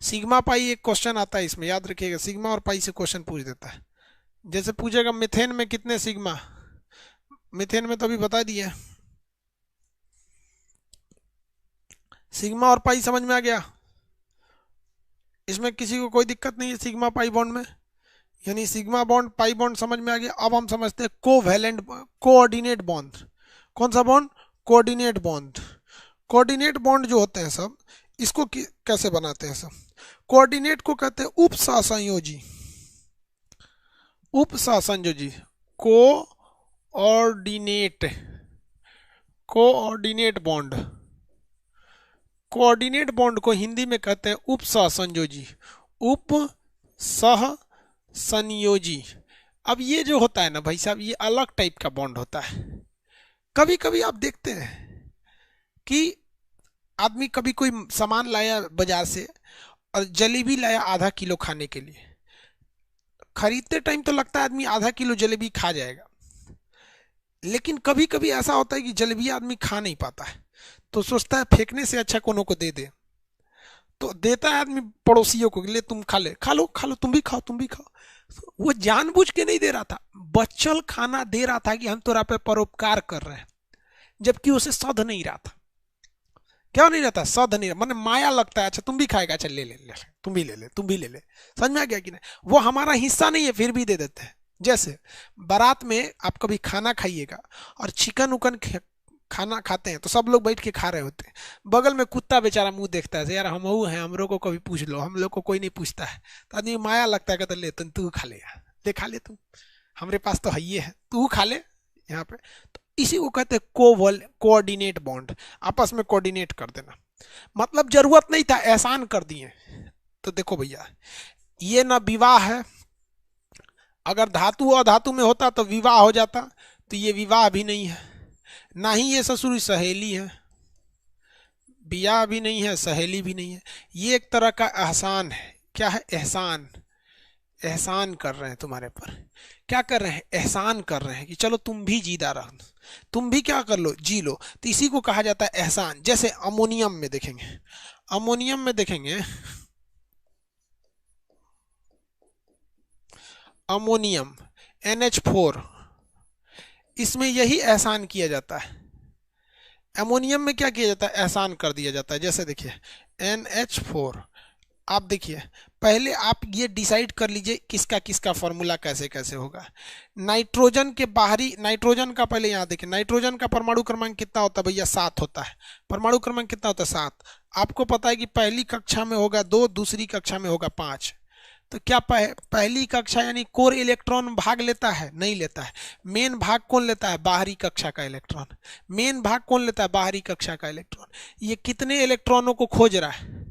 सिग्मा पाई एक क्वेश्चन आता है इसमें, याद रखिएगा, सिग्मा और पाई से क्वेश्चन पूछ देता है। जैसे पूछेगा मिथेन में कितने सिग्मा, मिथेन में तो अभी बता दिया, सिग्मा और पाई समझ में आ गया। इसमें किसी को कोई दिक्कत नहीं है सिग्मा पाई बॉन्ड में, यानी सिग्मा बॉन्ड पाई बॉन्ड समझ में आ गया। अब हम समझते हैं कोवैलेंट कोऑर्डिनेट बॉन्ड। कौन सा bond? Coordinate bond. Coordinate bond जो होते हैं सब, इसको कैसे बनाते हैं सब? कोऑर्डिनेट को कहते हैं उपसहसंयोजी, उपसहसंयोजी, coordinate, coordinate bond. Coordinate bond को हिंदी में कहते हैं उपसहसंयोजी, उपसहसंयोजी। अब ये जो होता है ना भाई साहब, ये अलग टाइप का बॉन्ड होता है। कभी कभी आप देखते हैं कि आदमी कभी कोई सामान लाया बाजार से और जलेबी लाया आधा किलो खाने के लिए। खरीदते टाइम तो लगता है आदमी आधा किलो जलेबी खा जाएगा, लेकिन कभी कभी ऐसा होता है कि जलेबी आदमी खा नहीं पाता है, तो सोचता है फेंकने से अच्छा कोनो को दे दे, तो देता है आदमी पड़ोसियों को, ले तुम खा ले, खा लो खा लो, तुम भी खाओ तुम भी खाओ। वो जानबूझ के नहीं दे रहा था, बच्चल खाना दे रहा था कि हम तोरा पे परोपकार कर रहे हैं, जबकि उसे सध नहीं रहा था। क्या नहीं रहता? सध नहीं, मैंने माया लगता है, अच्छा तुम भी खाएगा, अच्छा ले ले ले, तुम भी ले ले, तुम भी ले ले। समझ में आ गया कि नहीं? वो हमारा हिस्सा नहीं है फिर भी दे देते हैं। जैसे बारात में आप कभी खाना खाइएगा और चिकन उकन खाना खाते हैं तो सब लोग बैठ के खा रहे होते हैं, बगल में कुत्ता बेचारा मुंह देखता है, यार हम हैं, हम लोग को कभी पूछ लो, हम लोग को कोई नहीं पूछता है, तो आदमी माया लगता है, कहता ले तू खा ले, ले खा ले, तू हमारे पास तो है ही है, तू खा ले यहाँ पे। तो इसी को कहते हैं कोऑर्डिनेट बॉन्ड, आपस में कोऑर्डिनेट कर देना। मतलब जरूरत नहीं था, एहसान कर दिए। तो देखो भैया, ये ना विवाह है, अगर धातु अधातु में होता तो विवाह हो जाता, तो ये विवाह भी नहीं है, ना ही ये ससुर सहेली है, ब्याह भी नहीं है, सहेली भी नहीं है। ये एक तरह का एहसान है। क्या है? एहसान। एहसान कर रहे हैं तुम्हारे पर। क्या कर रहे हैं? एहसान कर रहे हैं कि चलो तुम भी जीदा रहो, तुम भी क्या कर लो, जी लो। तो इसी को कहा जाता है एहसान। जैसे अमोनियम में देखेंगे, अमोनियम में देखेंगे, अमोनियम NH4, इसमें यही एहसान किया जाता है। अमोनियम में क्या किया जाता है? एहसान कर दिया जाता है। जैसे देखिए NH4, आप देखिए पहले आप ये डिसाइड कर लीजिए किसका किसका फॉर्मूला कैसे कैसे होगा। नाइट्रोजन के बाहरी, नाइट्रोजन का पहले यहाँ देखिए, नाइट्रोजन का परमाणु क्रमांक कितना होता है भैया? 7 होता है। परमाणु क्रमांक कितना होता है? 7। आपको पता है कि पहली कक्षा में होगा 2, दूसरी कक्षा में होगा 5। तो क्या पहली कक्षा यानी कोर इलेक्ट्रॉन भाग लेता है? नहीं लेता है। मेन भाग कौन लेता है? बाहरी कक्षा का इलेक्ट्रॉन। मेन भाग कौन लेता है? बाहरी कक्षा का इलेक्ट्रॉन। ये कितने इलेक्ट्रॉनों को खोज रहा है?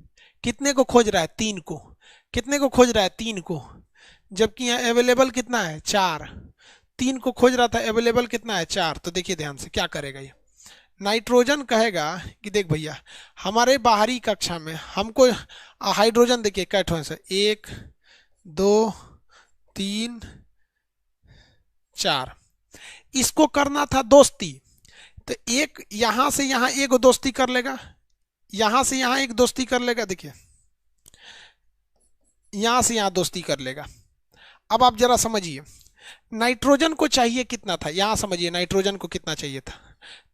कितने को खोज रहा है? 3 को। कितने को खोज रहा है? 3 को। जबकि यहाँ अवेलेबल कितना है? 4। 3 को खोज रहा था, अवेलेबल कितना है? 4। तो देखिए ध्यान से क्या करेगा ये नाइट्रोजन, कहेगा कि देख भैया हमारे बाहरी कक्षा में हमको हाइड्रोजन देखिए कैठों से 1 2 3 4, इसको करना था दोस्ती, तो एक यहां से यहां एक दोस्ती कर लेगा, यहां से यहां एक दोस्ती कर लेगा, देखिए यहां से यहां दोस्ती कर लेगा। अब आप जरा समझिए, नाइट्रोजन को चाहिए कितना था? यहां समझिए नाइट्रोजन को कितना चाहिए था?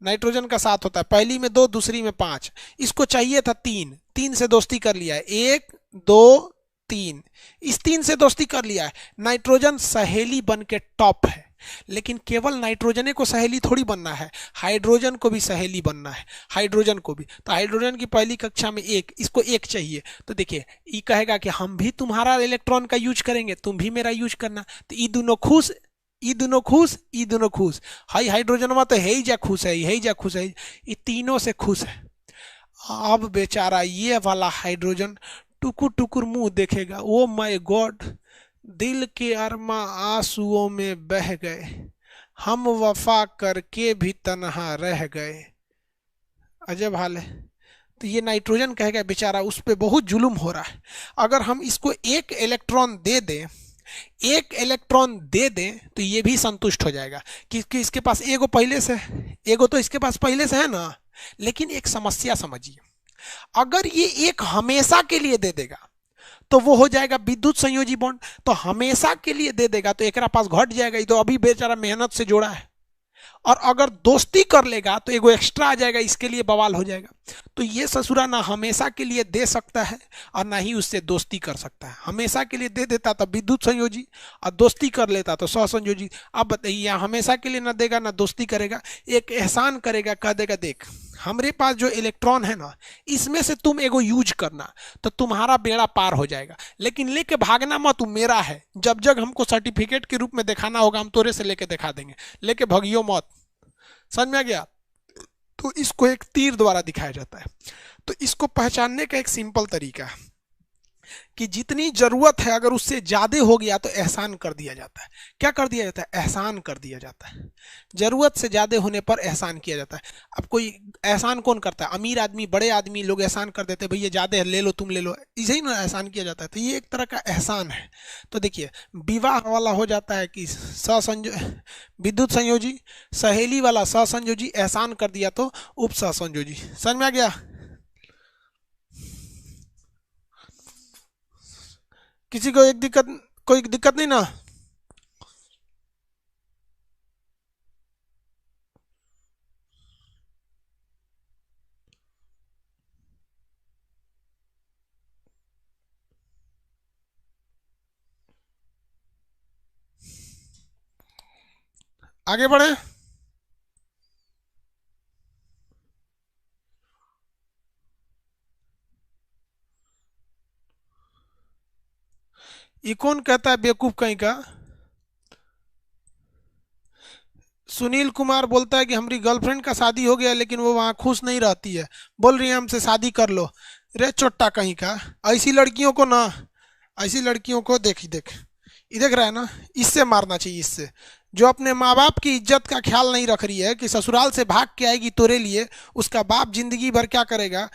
नाइट्रोजन का 7 होता है, पहली में 2, दूसरी में 5, इसको चाहिए था 3। 3 से दोस्ती कर लिया है, 1 2 तीन, इस तीन से दोस्ती कर लिया है। नाइट्रोजन सहेली बन के टॉप है, लेकिन केवल नाइट्रोजन को सहेली थोड़ी बनना है, हाइड्रोजन को भी सहेली बनना है, हाइड्रोजन को भी। तो हाइड्रोजन की पहली कक्षा में एक, इसको एक चाहिए। तो देखिए ये कहेगा कि हम भी तुम्हारा इलेक्ट्रॉन का यूज करेंगे, तुम भी मेरा यूज करना। तो ये दोनों खुश, ये दोनों खुश, ये दोनों खुश। हाई हाइड्रोजन तो है ही जा खुश है, है ही जा खुश है, ये तीनों से खुश है। अब बेचारा ये वाला हाइड्रोजन टुकुर टुकुर मुंह देखेगा, ओ माय गॉड, दिल के अरमा आंसुओं में बह गए, हम वफा करके भी तन्हा रह गए। अजब हाल है। तो ये नाइट्रोजन कहेगा बेचारा उस पर बहुत जुल्म हो रहा है, अगर हम इसको एक इलेक्ट्रॉन दे दें, एक इलेक्ट्रॉन दे दें तो ये भी संतुष्ट हो जाएगा कि इसके पास एगो पहले से, एगो तो इसके पास पहले से है ना। लेकिन एक समस्या समझिए, अगर ये एक हमेशा के लिए दे देगा तो वो हो जाएगा विद्युत संयोजी बॉन्ड। तो हमेशा के लिए दे देगा तो एक पास घट जाएगा, ये तो अभी बेचारा मेहनत से जोड़ा है। और अगर दोस्ती कर लेगा तो एगो एक्स्ट्रा आ जाएगा, इसके लिए बवाल हो जाएगा। तो ये ससुरा ना हमेशा के लिए दे सकता है और ना ही उससे दोस्ती कर सकता है। हमेशा के लिए दे देता तो विद्युत संयोजी, और दोस्ती कर लेता तो सहसंयोजी। अब बताइए, हमेशा के लिए ना देगा ना दोस्ती करेगा, एक एहसान करेगा, कह देगा देख हमरे पास जो इलेक्ट्रॉन है ना, इसमें से तुम एगो यूज करना तो तुम्हारा बेड़ा पार हो जाएगा, लेकिन लेके भागना मत, मेरा है। जब जब हमको सर्टिफिकेट के रूप में दिखाना होगा हम तोरे से लेके दिखा देंगे, लेके भगियो मत। समझ में आ गया? तो इसको एक तीर द्वारा दिखाया जाता है। तो इसको पहचानने का एक सिंपल तरीका है कि जितनी जरूरत है अगर उससे ज्यादा हो गया तो एहसान कर दिया जाता है। क्या कर दिया जाता है? एहसान कर दिया जाता है। जरूरत से ज्यादा होने पर एहसान किया जाता है। अब कोई एहसान कौन करता है? अमीर आदमी, बड़े आदमी लोग एहसान कर देते हैं, भैया ज्यादा ले लो, तुम ले लो, इसे ही ना एहसान किया जाता है। तो ये एक तरह का एहसान है। तो देखिए विवाह वाला हो जाता है कि विद्युत संयोजी, सहेली वाला सहसंयोजी, एहसान कर दिया तो उप सहसंयोजी। समझ में आ गया? किसी को एक दिक्कत, कोई दिक्कत नहीं ना? आगे बढ़े। ये कौन कहता है बेवकूफ कहीं का? सुनील कुमार बोलता है कि हमारी गर्लफ्रेंड का शादी हो गया लेकिन वो वहां खुश नहीं रहती है, बोल रही है हमसे शादी कर लो। रे चोट्टा कहीं का, ऐसी लड़कियों को ना, ऐसी लड़कियों को देख ही देख, ये देख रहा है ना, इससे मारना चाहिए। इससे जो अपने माँ बाप की इज्जत का ख्याल नहीं रख रही है कि ससुराल से भाग के आएगी तोरे लिए, उसका बाप जिंदगी भर क्या करेगा?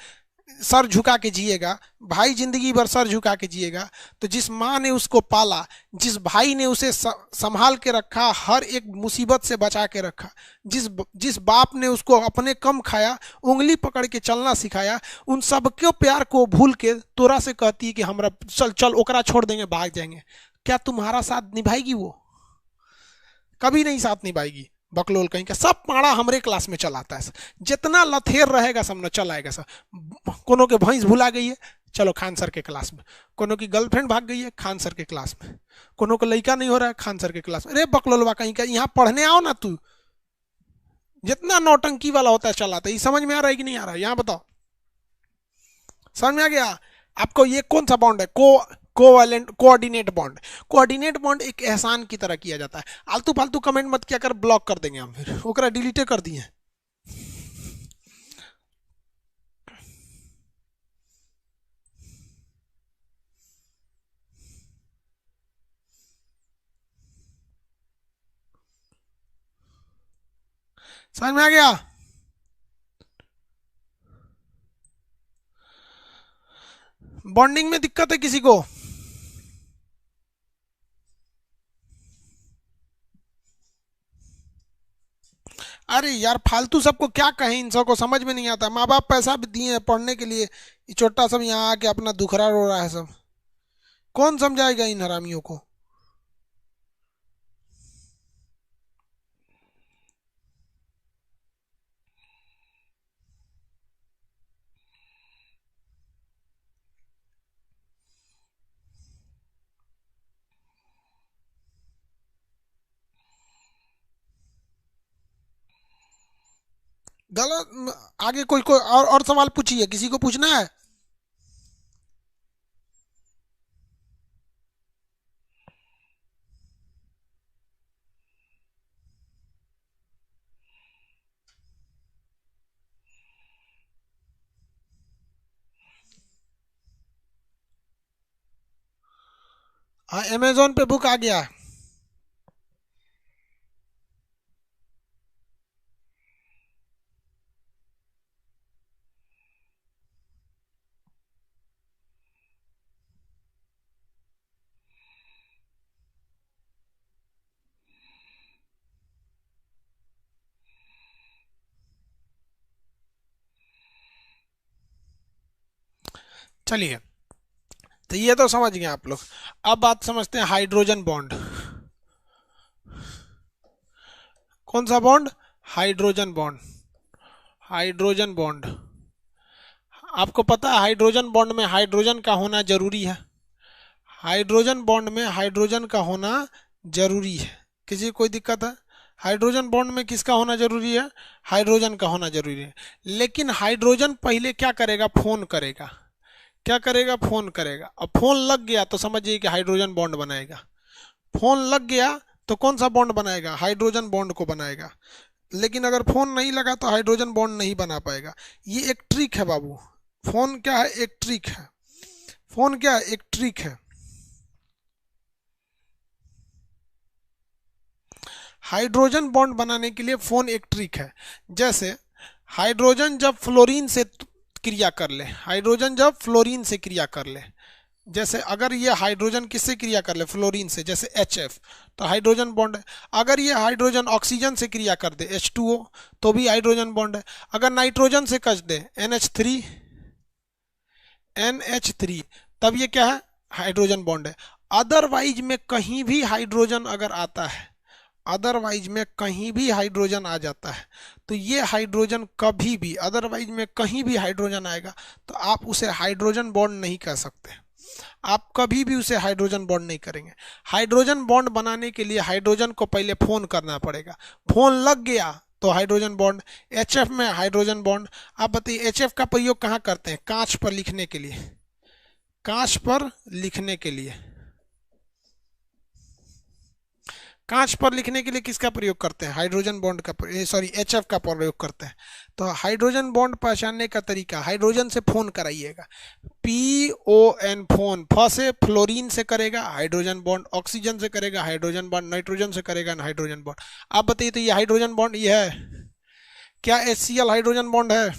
सर झुका के जिएगा, भाई जिंदगी भर सर झुका के जिएगा। तो जिस माँ ने उसको पाला, जिस भाई ने उसे संभाल के रखा, हर एक मुसीबत से बचा के रखा, जिस जिस बाप ने उसको अपने कम खाया, उंगली पकड़ के चलना सिखाया, उन सबके प्यार को भूल के तोरा से कहती है कि हमरा चल चल ओकरा छोड़ देंगे, भाग जाएंगे। क्या तुम्हारा साथ निभाएगी वो? कभी नहीं साथ निभाएगी। बकलोल कहीं का, सब पाड़ा हमरे क्लास में चलाता है। जितना लथेर रहेगा सब न चलाएगा सब। कोनो के भैंस भुला गई है, चलो खान सर के क्लास में। कोनो की गर्लफ्रेंड भाग गई है, खान सर के क्लास में। कोनो को लड़का नहीं हो रहा है, खान सर के क्लास में। अरे बकलोलवा कहीं का, यहाँ पढ़ने आओ ना तू। जितना नौटंकी वाला होता है चलाता है। ये समझ में आ रहा है कि नहीं आ रहा है? यहाँ बताओ, समझ में आ गया आपको? ये कौन सा बॉन्ड है? Covalent coordinate bond. Coordinate bond एक एहसान की तरह किया जाता है। आलतू फालतू कमेंट मत किया कर, ब्लॉक कर देंगे हम, फिर ओकरा डिलीटे कर दिए। समझ में आ गया? बॉन्डिंग में दिक्कत है किसी को? अरे यार फालतू सबको क्या कहें, इन सबको समझ में नहीं आता। माँ बाप पैसा भी दिए हैं पढ़ने के लिए, ये छोटा सब यहाँ आके अपना दुखड़ा रो रहा है सब। कौन समझाएगा इन हरामियों को? गलत। आगे कोई कोई और सवाल पूछिए, किसी को पूछना है? हाँ, अमेजोन पे बुक आ गया। चलिए, तो ये तो समझ गए आप लोग। अब बात समझते हैं हाइड्रोजन बॉन्ड। कौन सा bond? Hydrogen bond. Hydrogen bond. आपको पता है हाइड्रोजन बॉन्ड में हाइड्रोजन का होना जरूरी है। हाइड्रोजन बॉन्ड में हाइड्रोजन का होना जरूरी है। किसी को कोई दिक्कत है? हाइड्रोजन बॉन्ड में किसका होना जरूरी है? हाइड्रोजन का होना जरूरी है। लेकिन हाइड्रोजन पहले क्या करेगा? फोन करेगा। क्या करेगा? फोन करेगा। अब फोन लग गया तो समझिए कि हाइड्रोजन बॉन्ड बनाएगा। फोन लग गया तो कौन सा बॉन्ड बनाएगा? हाइड्रोजन बॉन्ड को बनाएगा। लेकिन अगर फोन नहीं लगा तो हाइड्रोजन बॉन्ड नहीं बना पाएगा। ये एक ट्रिक है बाबू। फोन क्या है? एक ट्रिक है। फोन क्या है? एक ट्रिक है। हाइड्रोजन बॉन्ड बनाने के लिए फोन एक ट्रिक है। जैसे हाइड्रोजन जब फ्लोरीन से क्रिया कर ले, हाइड्रोजन जब फ्लोरीन से क्रिया कर ले, जैसे अगर ये हाइड्रोजन किससे क्रिया कर ले? फ्लोरीन से, जैसे HF, तो हाइड्रोजन बॉन्ड है। अगर ये हाइड्रोजन ऑक्सीजन से क्रिया कर दे, H2O, तो भी हाइड्रोजन बॉन्ड है। अगर नाइट्रोजन से कस दे, NH3, तब ये क्या है? हाइड्रोजन बॉन्ड है। अदरवाइज में कहीं भी हाइड्रोजन अगर आता है, अदरवाइज में कहीं भी हाइड्रोजन आ जाता है, तो ये हाइड्रोजन कभी भी, अदरवाइज में कहीं भी हाइड्रोजन आएगा तो आप उसे हाइड्रोजन बॉन्ड नहीं कह सकते। आप कभी भी उसे हाइड्रोजन बॉन्ड नहीं करेंगे। हाइड्रोजन बॉन्ड बनाने के लिए हाइड्रोजन को पहले फोन करना पड़ेगा। फोन लग गया तो हाइड्रोजन बॉन्ड। HF में हाइड्रोजन बॉन्ड। आप बताइए HF का प्रयोग कहाँ करते हैं? कांच पर लिखने के लिए। कांच पर लिखने के लिए। कांच पर लिखने के लिए किसका प्रयोग करते हैं? हाइड्रोजन बॉन्ड का, सॉरी, HF का प्रयोग करते हैं। तो हाइड्रोजन बॉन्ड पहचानने का तरीका, हाइड्रोजन से फोन कराइएगा। PON, phone. फ से फ्लोरीन से करेगा हाइड्रोजन बॉन्ड, ऑक्सीजन से करेगा हाइड्रोजन बॉन्ड, नाइट्रोजन से करेगा हाइड्रोजन बॉन्ड। आप बताइए, तो ये हाइड्रोजन बॉन्ड ये है क्या? HCl हाइड्रोजन बॉन्ड है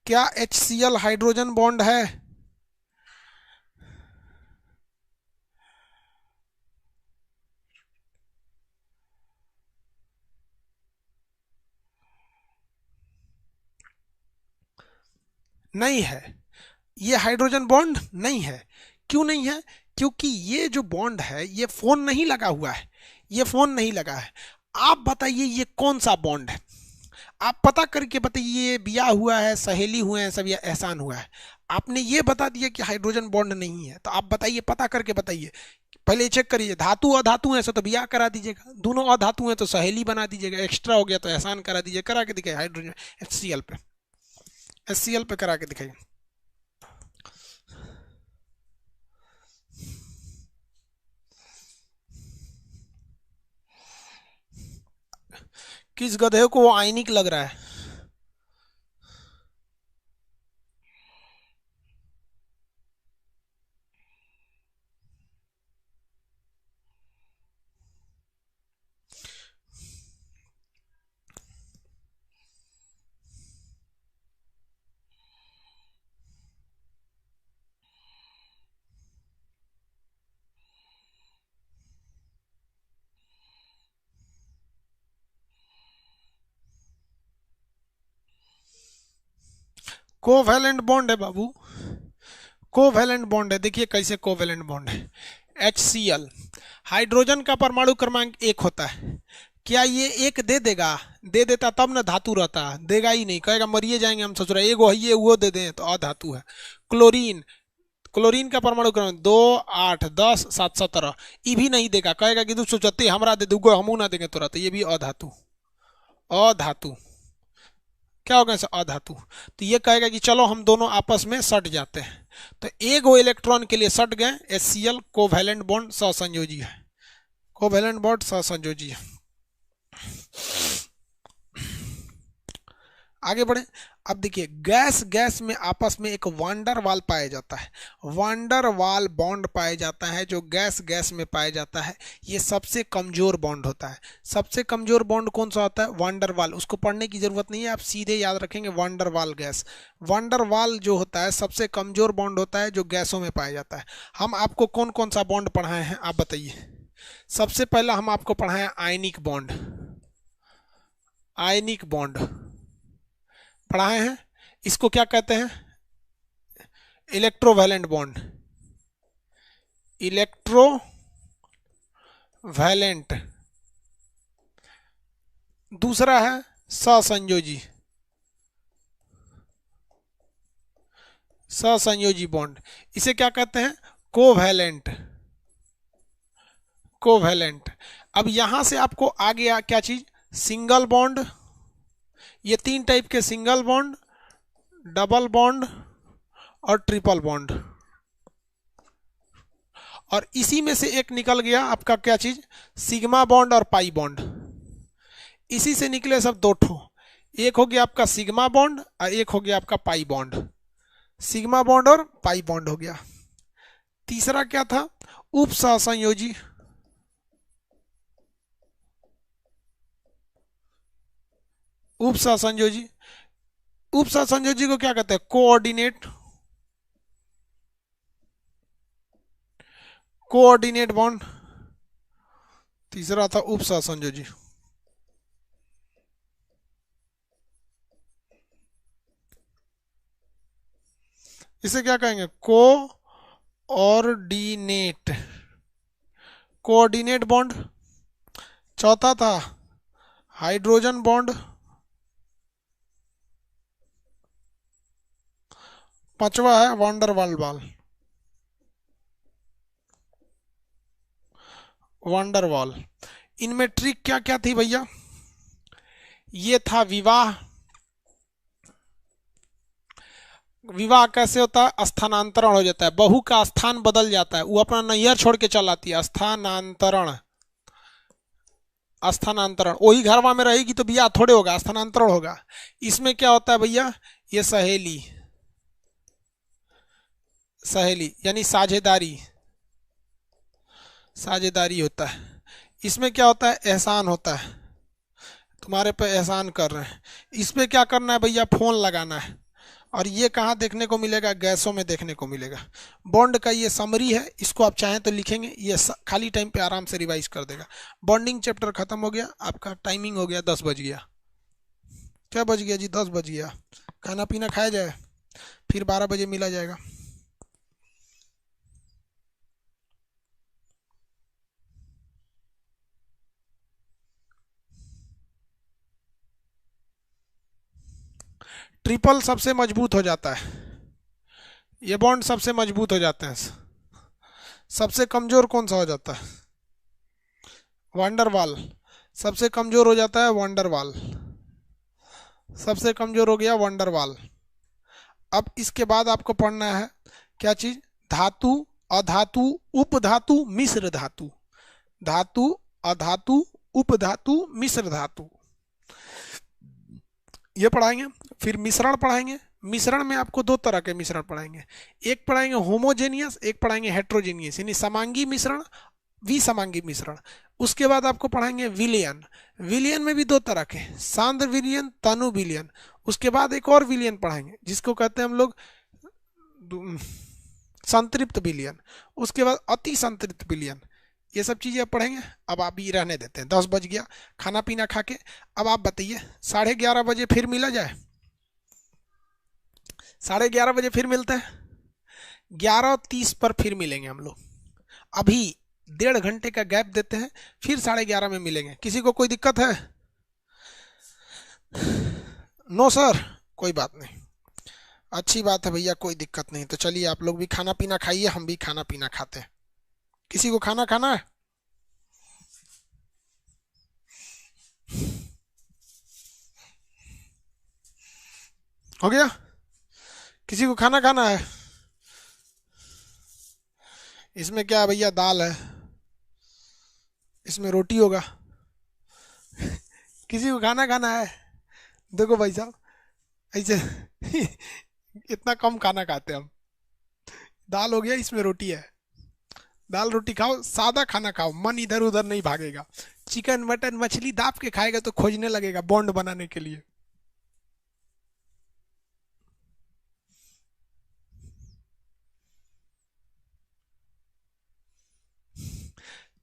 क्या? HCl हाइड्रोजन बॉन्ड है? नहीं है। ये हाइड्रोजन बॉन्ड नहीं है। क्यों नहीं है? क्योंकि ये जो बॉन्ड है ये फोन नहीं लगा हुआ है। ये फोन नहीं लगा है। आप बताइए ये कौन सा बॉन्ड है? आप पता करके बताइए। ये बिया हुआ है, सहेली हुए हैं सब, या एहसान हुआ है? आपने ये बता दिया कि हाइड्रोजन बॉन्ड नहीं है, तो आप बताइए, पता करके बताइए। पहले चेक करिए, धातु अधातु है तो बिया करा दीजिएगा, दोनों अधातु हैं तो सहेली बना दीजिएगा, एक्स्ट्रा हो गया तो एहसान करा दीजिए। करा के दिखाइए हाइड्रोजन HCl पे, HCl पे करा के दिखाइए। किस गधे को वो आयनिक लग रहा है? कोवैलेंट बॉन्ड है बाबू। कोवैलेंट बॉन्ड है। देखिए कैसे कोवैलेंट बॉन्ड है। HCl, हाइड्रोजन का परमाणु क्रमांक 1 होता है। क्या ये एक दे देगा? दे देता तब ना धातु रहता। देगा ही नहीं, कहेगा मरिए जाएंगे हम ससुरा, एगो है ये वो दे दें तो अधातु है। क्लोरीन, क्लोरीन का परमाणु क्रमांक 2, 8, 10, 7, 17, ये भी नहीं देगा, कहेगा कि तू सोचते हमरा दे दूगो हमू ना देंगे तोरा, तो ये भी अधातु। अधातु। क्या होगा इसे अधातु। तो ये कहेगा कि चलो हम दोनों आपस में सट जाते हैं। तो एक वो इलेक्ट्रॉन के लिए सट गए, HCl कोवैलेंट बॉन्ड सहसंयोजी है, कोवैलेंट बॉन्ड सहसंयोजी है। आगे बढ़े। अब देखिए गैस गैस में आपस में एक वांडर वाल पाया जाता है, वांडर वाल बॉन्ड पाया जाता है जो गैस गैस में पाया जाता है। ये सबसे कमजोर बॉन्ड होता है। सबसे कमजोर बॉन्ड कौन सा होता है? वांडर वाल। उसको पढ़ने की जरूरत नहीं है, आप सीधे याद रखेंगे वांडर वाल गैस। वांडर वाल जो होता है सबसे कमजोर बॉन्ड होता है जो गैसों में पाया जाता है। हम आपको कौन कौन सा बॉन्ड पढ़ाए हैं आप बताइए। सबसे पहला हम आपको पढ़ाए आयनिक बॉन्ड, आयनिक बॉन्ड पढ़ाए हैं। इसको क्या कहते हैं? Electrovalent bond, electrovalent. दूसरा है सहसंयोजी, सहसंयोजी बॉन्ड। इसे क्या कहते हैं? Covalent, covalent. अब यहां से आपको आ गया क्या चीज? Single bond. ये तीन टाइप के सिंगल बॉन्ड, डबल बॉन्ड और ट्रिपल बॉन्ड। और इसी में से एक निकल गया आपका क्या चीज? सिग्मा बॉन्ड और पाई बॉन्ड। इसी से निकले सब दो ठो, एक हो गया आपका सिग्मा बॉन्ड और एक हो गया आपका पाई बॉन्ड। सिग्मा बॉन्ड और पाई बॉन्ड हो गया। तीसरा क्या था? उप सहसंयोजी, उप सहसंयोजी। उप सहसंयोजी को क्या कहते हैं? Coordinate, coordinate bond. तीसरा था उप सहसंयोजी। इसे क्या कहेंगे? Coordinate, coordinate bond. चौथा था हाइड्रोजन बॉन्ड। पांचवा है वांडरवाल वाल, वांडरवाल। इनमें ट्रिक क्या क्या थी भैया? ये था विवाह। विवाह कैसे होता है? स्थानांतरण हो जाता है, बहू का स्थान बदल जाता है, वो अपना नैहर छोड़ के चल आती है। स्थानांतरण, स्थानांतरण। वही घरवा में रहेगी तो ब्याह थोड़े होगा, स्थानांतरण होगा। इसमें क्या होता है भैया? ये सहेली, सहेली यानी साझेदारी, साझेदारी होता है। इसमें क्या होता है? एहसान होता है, तुम्हारे पे एहसान कर रहे हैं। इस पे क्या करना है भैया? फोन लगाना है। और ये कहाँ देखने को मिलेगा? गैसों में देखने को मिलेगा। बॉन्ड का ये समरी है, इसको आप चाहें तो लिखेंगे, ये खाली टाइम पे आराम से रिवाइज कर देगा। बॉन्डिंग चैप्टर खत्म हो गया आपका। टाइमिंग हो गया 10 बज गया। क्या बज गया जी? 10 बज गया। खाना पीना खाया जाए, फिर 12 बजे मिला जाएगा। ट्रिपल सबसे मजबूत हो जाता है, ये बॉन्ड सबसे मजबूत हो जाते हैं। सबसे कमजोर कौन सा हो जाता है? वांडरवाल। सबसे कमजोर हो जाता है वांडरवाल, सबसे कमजोर हो गया वांडरवाल। अब इसके बाद आपको पढ़ना है क्या चीज? धातु, अधातु, उपधातु, मिश्र धातु। धातु, अधातु, उपधातु, मिश्र धातु, ये पढ़ाएंगे। फिर मिश्रण पढ़ाएंगे। मिश्रण में आपको दो तरह के मिश्रण पढ़ाएंगे, एक पढ़ाएंगे होमोजेनियस, एक पढ़ाएंगे हेट्रोजेनियस, यानी समांगी मिश्रण, विसमांगी मिश्रण। उसके बाद आपको पढ़ाएंगे विलयन। विलयन में भी दो तरह के, सांद्र विलयन, तनु विलयन। उसके बाद एक और विलयन पढ़ाएंगे जिसको कहते हैं हम लोग संतृप्त विलयन। उसके बाद अति संतृप्त विलयन। ये सब चीजें आप पढ़ेंगे। अब आप ही रहने देते हैं, 10 बज गया। खाना पीना खा के अब आप बताइए 11:30 बजे फिर मिला जाए? 11:30 बजे फिर मिलते हैं। 11:30 पर फिर मिलेंगे हम लोग। अभी 1.5 घंटे का गैप देते हैं, फिर 11:30 में मिलेंगे। किसी को कोई दिक्कत है? नो सर, कोई बात नहीं। अच्छी बात है भैया, कोई दिक्कत नहीं। तो चलिए आप लोग भी खाना पीना खाइए, हम भी खाना पीना खाते हैं। किसी को खाना खाना है? हो गया? किसी को खाना खाना है? इसमें क्या है भैया, दाल है, इसमें रोटी होगा। किसी को खाना खाना है? देखो भाई साहब, ऐसे इतना कम खाना खाते हैं हम। दाल हो गया, इसमें रोटी है। दाल रोटी खाओ, सादा खाना खाओ, मन इधर उधर नहीं भागेगा। चिकन मटन मछली दाप के खाएगा तो खोजने लगेगा बॉन्ड बनाने के लिए।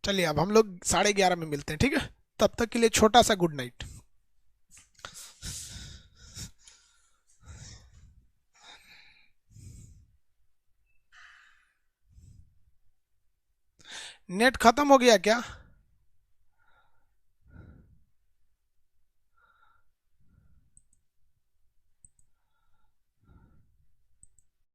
चलिए, अब हम लोग 11:30 में मिलते हैं, ठीक है? तब तक के लिए छोटा सा गुड नाइट। नेट खत्म हो गया क्या?